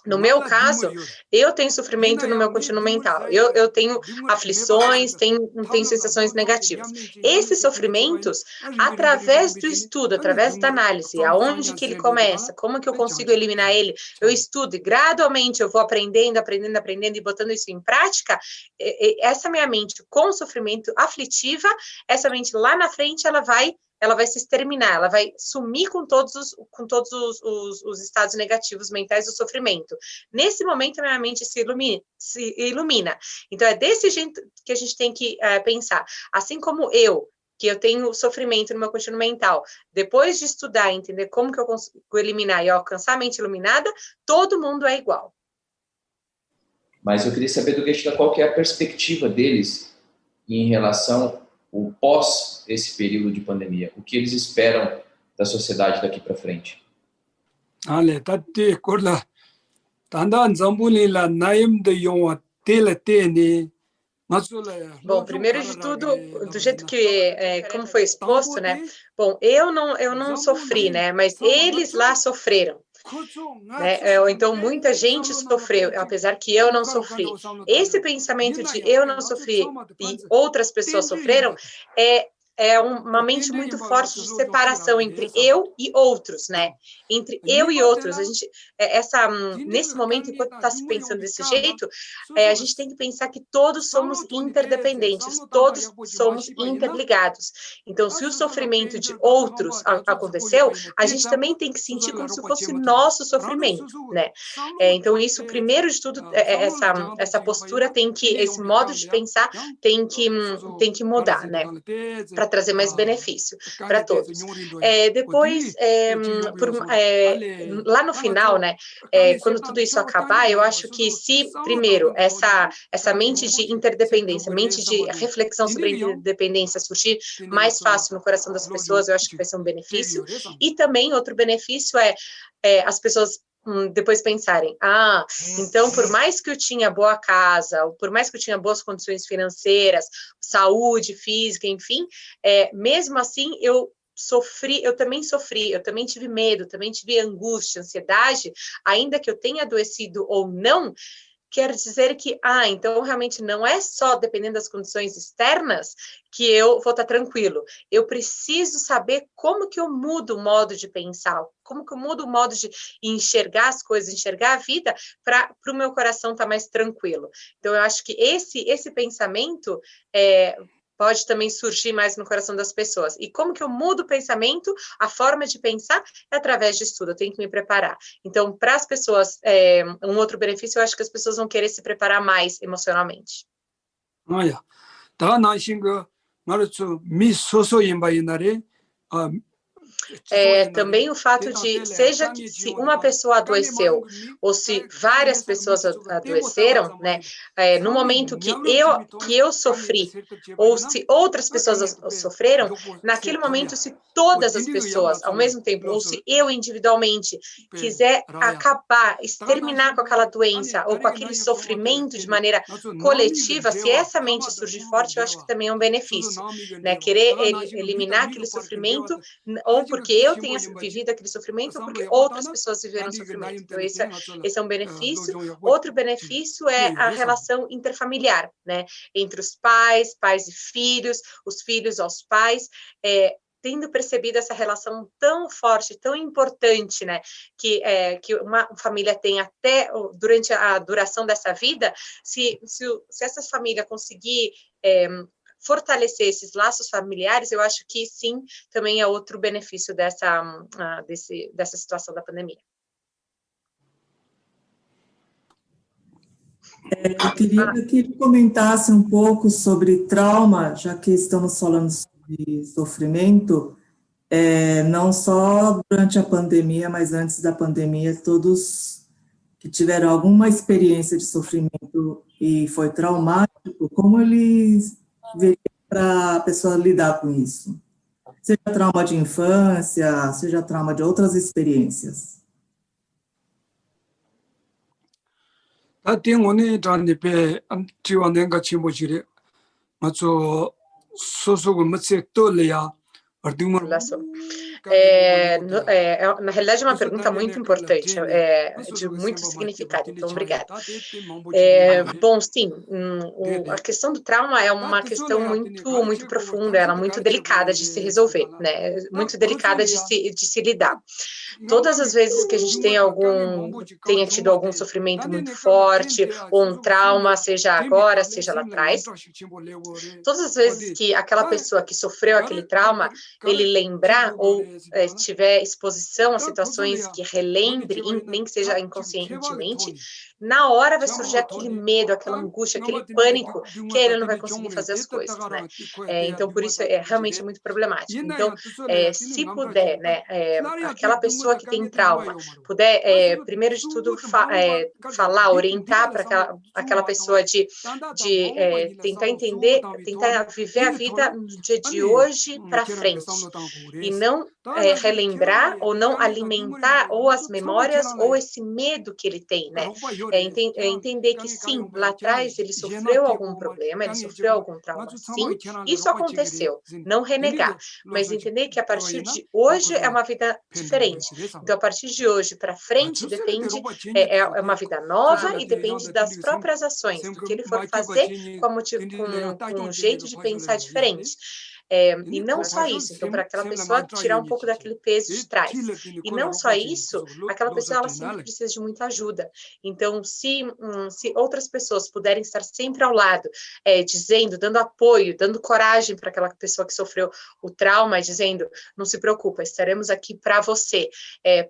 No meu caso, eu tenho sofrimento no meu contínuo mental, eu tenho aflições, tenho sensações negativas. Esses sofrimentos, através do estudo, através da análise, aonde que ele começa, como que eu consigo eliminar ele, eu estudo e gradualmente eu vou aprendendo e botando isso em prática, essa minha mente com sofrimento aflitiva, essa mente lá na frente, ela vai se exterminar, ela vai sumir com todos os estados negativos mentais do sofrimento. Nesse momento, a minha mente se ilumina. Então, é desse jeito que a gente tem que pensar. Assim como que eu tenho sofrimento no meu contínuo mental, depois de estudar e entender como que eu consigo eliminar e alcançar a mente iluminada, todo mundo é igual. Mas eu queria saber do Geshe-la qual que é a perspectiva deles em relação o pós esse período de pandemia, o que eles esperam da sociedade daqui para frente? Bom, primeiro de tudo, do jeito que, como foi exposto, né? Bom, eu não sofri, né? Mas eles lá sofreram. Né? Então, muita gente sofreu, apesar que eu não sofri. Esse pensamento de eu não sofri e outras pessoas sofreram é uma mente muito forte de separação entre eu e outros, né? Entre eu e outros. A gente, nesse momento, enquanto está se pensando desse jeito, a gente tem que pensar que todos somos interdependentes, todos somos interligados. Então, se o sofrimento de outros aconteceu, a gente também tem que sentir como se fosse nosso sofrimento, né? Então, isso, primeiro de tudo, essa postura esse modo de pensar tem que mudar, né? Para trazer mais benefício para todos. Depois, lá no final, né, quando tudo isso acabar, eu acho que primeiro, essa mente de interdependência, mente de reflexão sobre interdependência surgir mais fácil no coração das pessoas, eu acho que vai ser um benefício. E também, outro benefício as pessoas depois pensarem, então por mais que eu tinha boa casa, ou por mais que eu tinha boas condições financeiras, saúde física, enfim, mesmo assim eu também tive medo, também tive angústia, ansiedade, ainda que eu tenha adoecido ou não, quer dizer que, então realmente não é só dependendo das condições externas que eu vou estar tranquilo. Eu preciso saber como que eu mudo o modo de pensar, como que eu mudo o modo de enxergar as coisas, enxergar a vida, para o meu coração estar mais tranquilo. Então, eu acho que esse pensamento pode também surgir mais no coração das pessoas. E como que eu mudo o pensamento? A forma de pensar é através de estudo, eu tenho que me preparar. Então, para as pessoas, um outro benefício, eu acho que as pessoas vão querer se preparar mais emocionalmente. Também o fato de, seja que se uma pessoa adoeceu, ou se várias pessoas adoeceram, né, no momento que eu sofri, ou se outras pessoas sofreram, naquele momento, se todas as pessoas, ao mesmo tempo, ou se eu individualmente quiser acabar, exterminar com aquela doença, ou com aquele sofrimento de maneira coletiva, se essa mente surgir forte, eu acho que também é um benefício, né, querer eliminar aquele sofrimento, ou porque eu tenha vivido aquele sofrimento, ou porque outras pessoas viveram sofrimento. Então, esse é um benefício. Outro benefício é a relação interfamiliar, né? Entre os pais e filhos, os filhos aos pais, tendo percebido essa relação tão forte, tão importante, né, que uma família tem até durante a duração dessa vida, se essa família conseguir fortalecer esses laços familiares, eu acho que sim, também é outro benefício dessa situação da pandemia. Eu queria que ele comentasse um pouco sobre trauma, já que estamos falando sobre sofrimento, não só durante a pandemia, mas antes da pandemia, todos que tiveram alguma experiência de sofrimento e foi traumático, como eles veriam para a pessoa lidar com isso? Seja trauma de infância, seja trauma de outras experiências. Tem onde Johnny Pe Tiwanenga Chimojire, Macho Sosogo Matsektolia, na realidade é uma pergunta muito importante, de muito significado, então obrigada. Bom, sim, a questão do trauma é uma questão muito profunda, ela é muito delicada de se resolver, né? Muito delicada de se lidar. Todas as vezes que a gente tenha tido algum sofrimento muito forte, ou um trauma, seja agora, seja lá atrás, todas as vezes que aquela pessoa que sofreu aquele trauma, ele lembrar ou tiver exposição a situações que relembre, nem que seja inconscientemente, na hora vai surgir aquele medo, aquela angústia, aquele pânico, que ele não vai conseguir fazer as coisas, né? Então, por isso, realmente muito problemático. Então, se puder, né, aquela pessoa que tem trauma, puder, primeiro de tudo, falar, orientar para aquela pessoa de tentar entender, tentar viver a vida no dia de hoje para frente, e não relembrar ou não alimentar ou as memórias ou esse medo que ele tem, né? Entender que sim, lá atrás ele sofreu algum problema, ele sofreu algum trauma, sim, isso aconteceu, não renegar, mas entender que a partir de hoje é uma vida diferente. Então, a partir de hoje para frente, é uma vida nova e depende das próprias ações, do que ele for fazer com um jeito de pensar diferente. E não só isso, então, para aquela pessoa tirar um pouco daquele peso de trás. E não só isso, aquela pessoa, ela sempre precisa de muita ajuda. Então, se outras pessoas puderem estar sempre ao lado, dizendo, dando apoio, dando coragem para aquela pessoa que sofreu o trauma, dizendo, não se preocupa, estaremos aqui para você.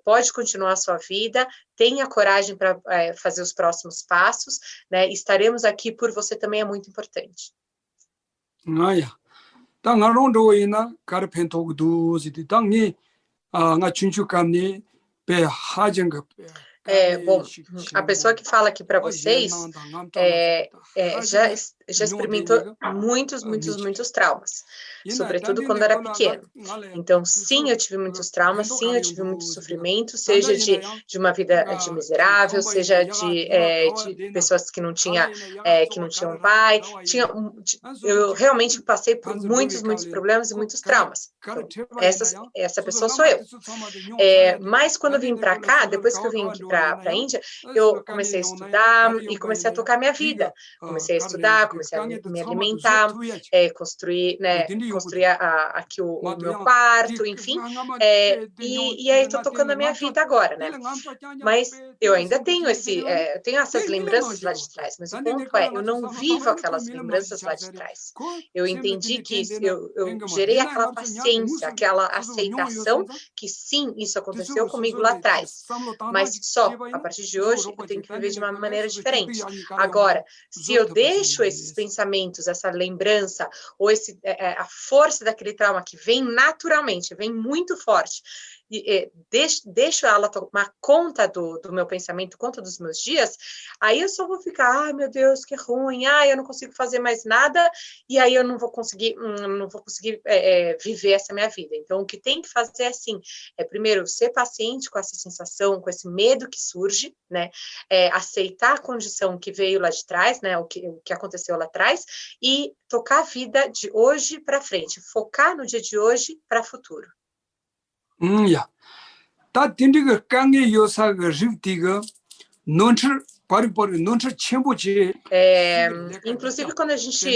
Pode continuar a sua vida, tenha coragem para fazer os próximos passos, né? Estaremos aqui por você também é muito importante. Tang arondo ina karpen tok du ziti tangi nga chunchu kamni pe hajanga. Bom, a pessoa que fala aqui para vocês já experimentou muitos traumas, sobretudo quando era pequeno. Então, sim, eu tive muitos traumas, sim, eu tive muito sofrimento, seja de uma vida de miserável, seja de pessoas que não tinham pai. Eu realmente passei por muitos problemas e muitos traumas. Então, essa pessoa sou eu. Mas quando eu vim para cá, depois que eu vim aqui para a Índia, eu comecei a estudar e comecei a tocar minha vida. Comecei a estudar, comecei a me alimentar, construir aqui o meu quarto, enfim. E aí estou tocando a minha vida agora, né? Mas eu ainda tenho essas lembranças lá de trás, mas o ponto é, eu não vivo aquelas lembranças lá de trás. Eu entendi que eu gerei aquela paciência, aquela aceitação que sim, isso aconteceu comigo lá atrás, mas só a partir de hoje eu tenho que viver de uma maneira diferente. Agora, se eu deixo esses pensamentos, essa lembrança ou a força daquele trauma que vem naturalmente, vem muito forte, deixo ela tomar conta do meu pensamento, conta dos meus dias, aí eu só vou ficar, ai meu Deus, que ruim, eu não consigo fazer mais nada, e aí eu não vou conseguir viver essa minha vida. Então, o que tem que fazer primeiro, ser paciente com essa sensação, com esse medo que surge, né, aceitar a condição que veio lá de trás, né, o que aconteceu lá atrás, e tocar a vida de hoje para frente, focar no dia de hoje para o futuro. Ta tindiga kange yosa ga riftiga nonchir Inclusive, quando a gente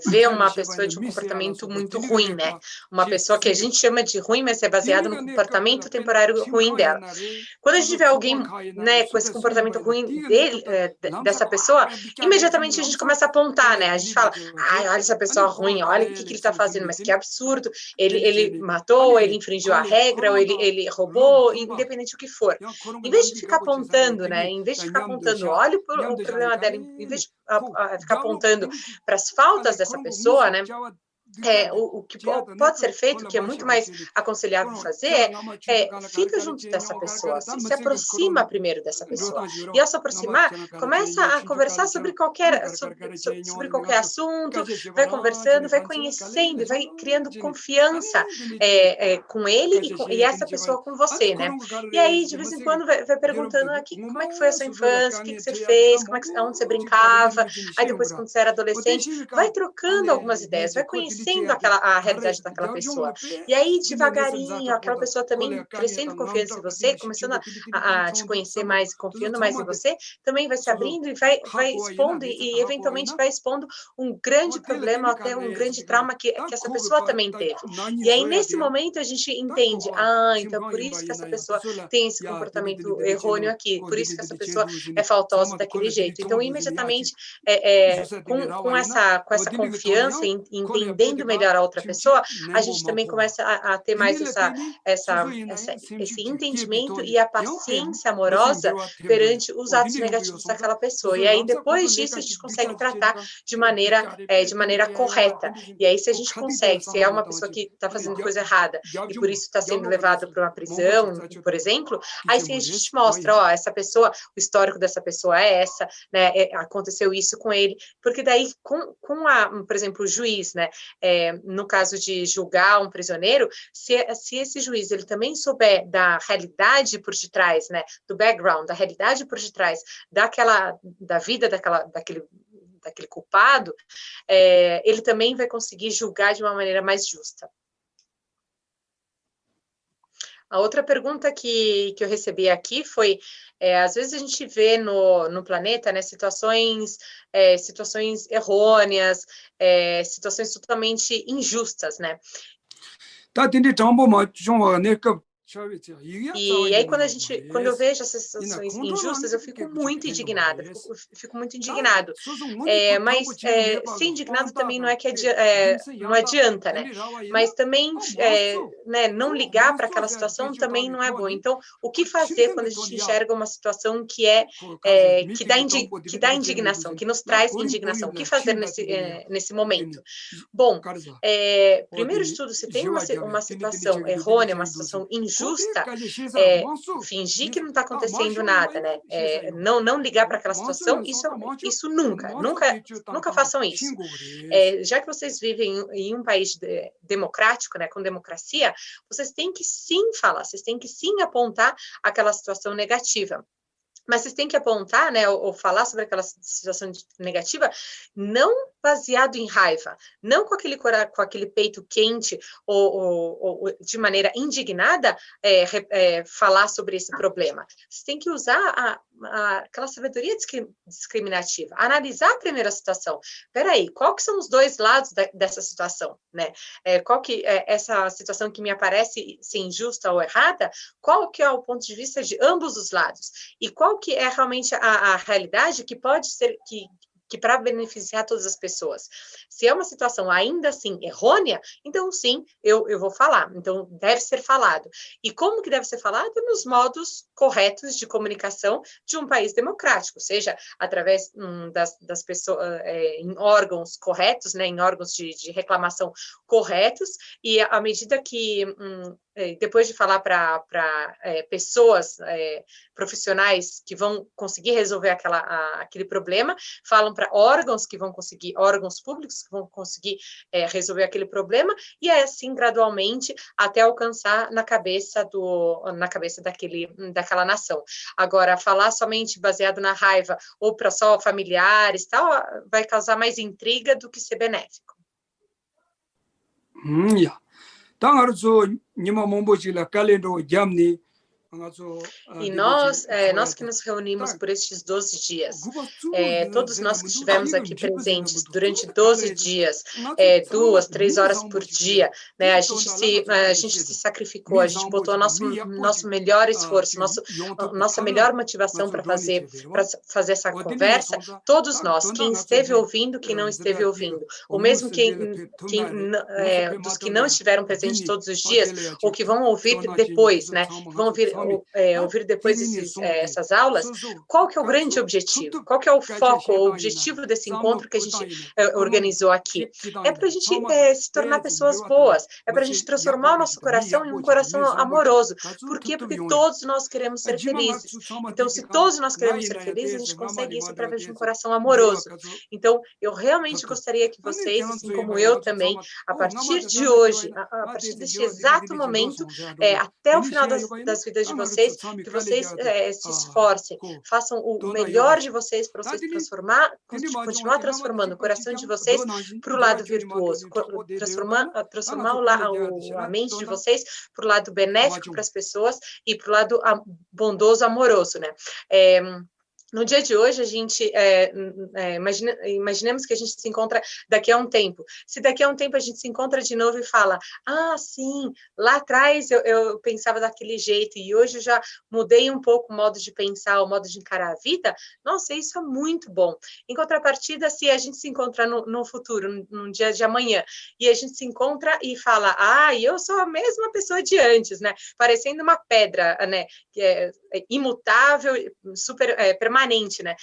vê uma pessoa de um comportamento muito ruim, né? Uma pessoa que a gente chama de ruim, mas é baseado no comportamento temporário ruim dela. Quando a gente vê alguém, né, com esse comportamento ruim dessa pessoa, imediatamente a gente começa a apontar, né? A gente fala, ai, olha essa pessoa ruim, olha o que ele está fazendo, mas que absurdo. Ele matou, ele infringiu a regra, ou ele roubou, independente do que for. Em vez de ficar apontando, né? Em vez de ficar apontando, olha o problema dela, em vez de ficar apontando para as faltas dessa pessoa, né? O que pode ser feito, que é muito mais aconselhável fazer, fica junto dessa pessoa, se aproxima primeiro dessa pessoa. E ao se aproximar, começa a conversar sobre qualquer assunto, vai conversando, vai conhecendo, vai criando confiança com ele e essa pessoa com você, né? E aí, de vez em quando, vai perguntando aqui, como é que foi a sua infância, o que você fez, onde você brincava, aí depois, quando você era adolescente, vai trocando algumas ideias, vai conhecendo a realidade daquela pessoa. E aí, devagarinho, aquela pessoa também crescendo confiança em você, começando a te conhecer mais, confiando mais em você, também vai se abrindo e vai expondo e eventualmente vai expondo um grande problema, até um grande trauma que essa pessoa também teve. E aí, nesse momento, a gente entende, então por isso que essa pessoa tem esse comportamento errôneo aqui, por isso que essa pessoa é faltosa daquele jeito. Então, imediatamente, com essa confiança, entendendo melhor a outra pessoa, a gente também começa a ter mais esse entendimento e a paciência amorosa perante os atos negativos daquela pessoa. E aí, depois disso, a gente consegue tratar de maneira correta. E aí, se a gente consegue, se é uma pessoa que está fazendo coisa errada e por isso está sendo levada para uma prisão, por exemplo, aí sim a gente mostra, essa pessoa, o histórico dessa pessoa é essa, né, aconteceu isso com ele, porque daí, por exemplo, o juiz, né, no caso de julgar um prisioneiro, se esse juiz ele também souber da realidade por detrás, né, do background, da realidade por detrás da vida daquele culpado, ele também vai conseguir julgar de uma maneira mais justa. A outra pergunta que eu recebi aqui foi, às vezes a gente vê no planeta, né, situações errôneas, situações totalmente injustas, né? E aí, quando eu vejo essas situações injustas, eu fico muito indignada, mas ser indignado também não é que não adianta, né? Mas também, né, não ligar para aquela situação também não é bom. Então, o que fazer quando a gente enxerga uma situação que dá indignação, que nos traz indignação? O que fazer nesse momento? Bom, primeiro de tudo, se tem uma situação errônea, uma situação injusta, fingir que não está acontecendo nada, né? Não ligar para aquela situação, isso nunca façam isso. Já que vocês vivem em um país democrático, né, com democracia, vocês têm que sim falar, vocês têm que sim apontar aquela situação negativa. Mas vocês têm que apontar, né, ou falar sobre aquela situação negativa, não baseado em raiva, não com aquele peito quente ou de maneira indignada falar sobre esse problema. Você tem que usar aquela sabedoria discriminativa, analisar a primeira situação. Peraí, qual que são os dois lados dessa situação, né? Qual que é essa situação que me aparece ser injusta ou errada? Qual que é o ponto de vista de ambos os lados? E qual que é realmente a realidade que pode ser que para beneficiar todas as pessoas. Se é uma situação ainda assim errônea, então sim, eu vou falar. Então deve ser falado. E como que deve ser falado? Nos modos corretos de comunicação de um país democrático, seja através das pessoas, em órgãos corretos, né, em órgãos de reclamação corretos, e à medida que depois de falar para pessoas profissionais que vão conseguir resolver aquele problema, falam para órgãos públicos que vão conseguir resolver aquele problema, e assim gradualmente até alcançar na cabeça daquela nação. Agora, falar somente baseado na raiva ou para só familiares, tal, vai causar mais intriga do que ser benéfico. 당하루서 니마 몸보지라 칼렌도 잠니 E nós que nos reunimos por estes 12 dias, todos nós que estivemos aqui presentes durante 12 dias, 2, 3 horas por dia, né, a gente se sacrificou, a gente botou nosso melhor esforço, nossa melhor motivação para fazer essa conversa. Todos nós, quem esteve ouvindo, quem não esteve ouvindo, ou mesmo dos que não estiveram presentes todos os dias, ou que vão ouvir depois, né, que vão ouvir depois essas aulas, qual que é o grande objetivo? Qual que é o foco, o objetivo desse encontro que a gente organizou aqui? É para a gente se tornar pessoas boas, é para a gente transformar o nosso coração em um coração amoroso. Por quê? Porque todos nós queremos ser felizes. Então, se todos nós queremos ser felizes, a gente consegue isso através de um coração amoroso. Então, eu realmente gostaria que vocês, assim como eu também, a partir de hoje, a partir deste exato momento, até o final das vidas de vocês, que vocês se esforcem, façam o melhor de vocês para vocês continuar transformando o coração de vocês para o lado virtuoso, transformar a mente de vocês para o lado benéfico para as pessoas e para o lado bondoso, amoroso, né? No dia de hoje, a gente, imaginemos que a gente se encontra daqui a um tempo. Se daqui a um tempo a gente se encontra de novo e fala, sim, lá atrás eu pensava daquele jeito e hoje eu já mudei um pouco o modo de pensar, o modo de encarar a vida, nossa, isso é muito bom. Em contrapartida, se a gente se encontrar no futuro, num dia de amanhã, e a gente se encontra e fala, eu sou a mesma pessoa de antes, né? Parecendo uma pedra, né? Que é imutável, super permanente, né?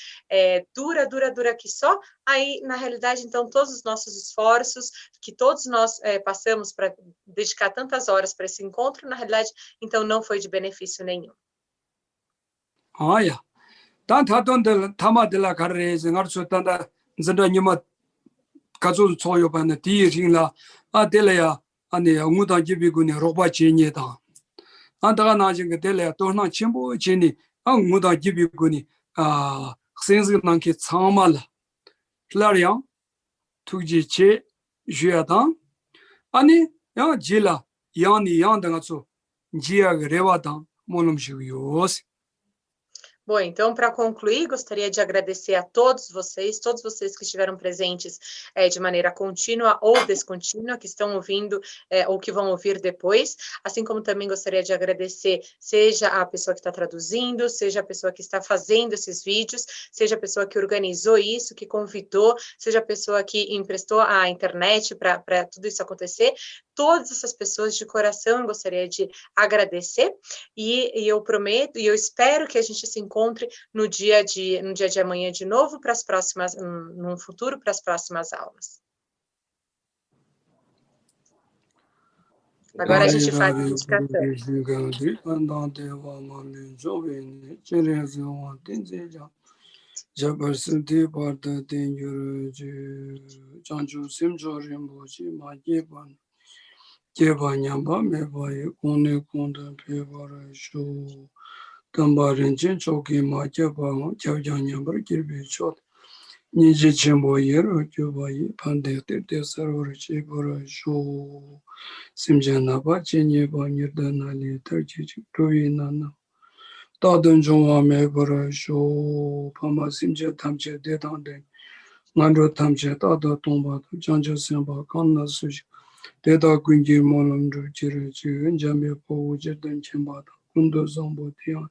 Dura que só. Aí, na realidade, então, todos os nossos esforços, que todos nós passamos para dedicar tantas horas para esse encontro, na realidade, então, não foi de benefício nenhum. Olha, tamadela carreza, nós tanda zandanhuma caso sonho para tirinla, adelea, ane umudan gibigune roba chenyedan. Andaga najinga dele torna chimbo cheni, umudan gibigune sensi nanki tsamala. Clarion, tuji che, juadan, ane ya jila, yani yandangatsu, jia rewadan, monum shivyos. Bom, então, para concluir, gostaria de agradecer a todos vocês que estiveram presentes de maneira contínua ou descontínua, que estão ouvindo ou que vão ouvir depois, assim como também gostaria de agradecer, seja a pessoa que está traduzindo, seja a pessoa que está fazendo esses vídeos, seja a pessoa que organizou isso, que convidou, seja a pessoa que emprestou a internet para tudo isso acontecer. Todas essas pessoas de coração eu gostaria de agradecer e eu prometo e eu espero que a gente se encontre no dia de amanhã de novo para as próximas, num futuro para as próximas aulas. Agora a gente faz a indicação. Jeba nyamba mebaye kone konda pebara sho tambarin chen choki ma jeba jabja nyamba kirbe chot nije chembo yero jobaye pande te sarvar chebara sho simjana ba chenye ba nirdana le tarji toyi nana tadun jongwa mebara sho pama simje tamche de dande ngandro tamche tada tomba janja semba kanna suji Deda Kunji Molamdu Chirachi, Njamia Po Jerdan Chembata, Kundo Zombo Tian,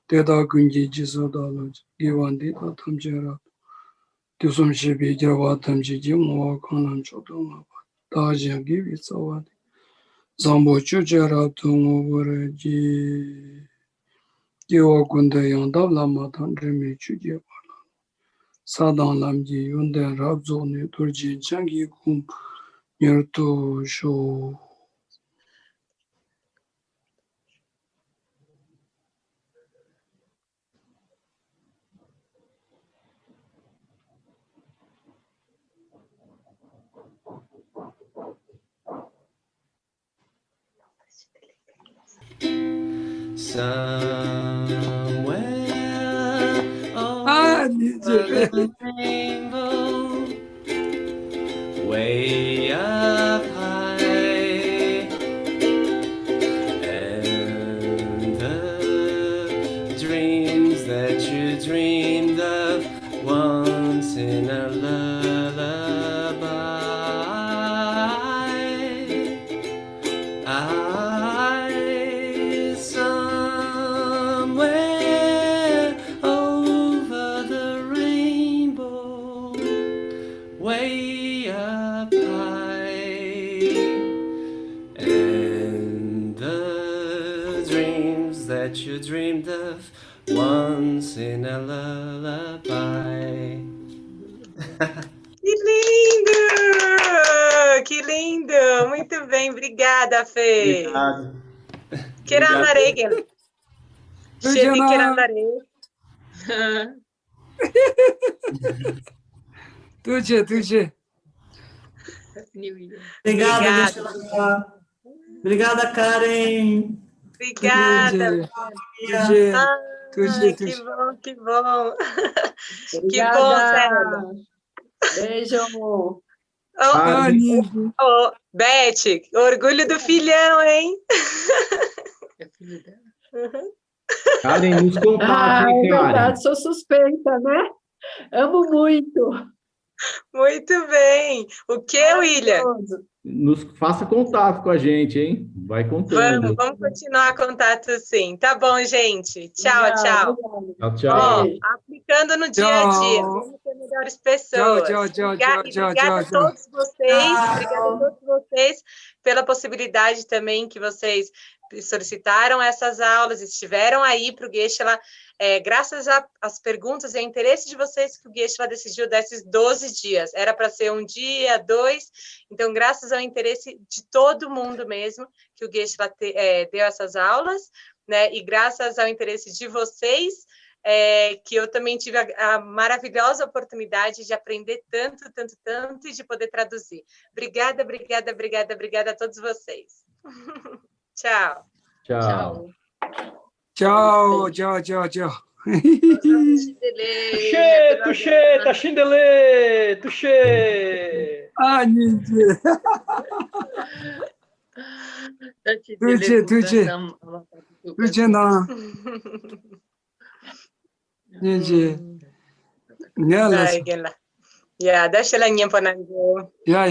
Deda Kunji Jisodala, Givandi Tamjera, Tusum Shibi Java Tamji, Moa Kanam Chodoma, Taja Givi Sawadi, Zambo Chujera Tungoreji, Giva Kunda Yanda Lama Tandremi Chujeva, Sadan Lamji, Yunda Rabzoni, Turji, Changi Kum. Yerto show. Somewhere over the rainbow, way up high, and the once in a lullaby. Somewhere over the rainbow, way up high, and the dreams that you dreamed of once in a lullaby. Que lindo! Que lindo! Muito bem, obrigada, Fê. Obrigado. Kerandaregen. Chevi Kerandare. Tuche. Obrigada, Geshe-la. Obrigada, Karen. Obrigada. Tuche. Que bom, que bom. Que Obrigada. bom, Célia. Beijo. Oh, Beth, orgulho do filhão, hein? Karen, nos Ah, contatos, é hein, Karen? verdade, sou suspeita, né? Amo muito. Muito bem. O que, William? Faça contato com a gente, hein? Vai contando. Vamos continuar contato sim. Tá bom, gente. Tchau, Obrigada, tchau. obrigada. Tchau, Ó, Beijo. aplicando no dia a dia, vamos ser melhores pessoas. Obrigada a todos vocês, obrigada a todos vocês pela possibilidade também que vocês solicitaram essas aulas, estiveram aí para o Geshe-la, graças às perguntas e ao interesse de vocês que o Geshe-la decidiu desses 12 dias. Era para ser um dia, 2, então graças ao interesse de todo mundo mesmo que o Geshe-la deu essas aulas, né? E graças ao interesse de vocês, que eu também tive a maravilhosa oportunidade de aprender tanto e de poder traduzir. Obrigada a todos vocês. Tchau. Tchau. Tuxê, Tachindele, tuxê. Ah, Nindi. Tuche não. Nindi. Nela. Ya, deixa ela em Panango. Ya.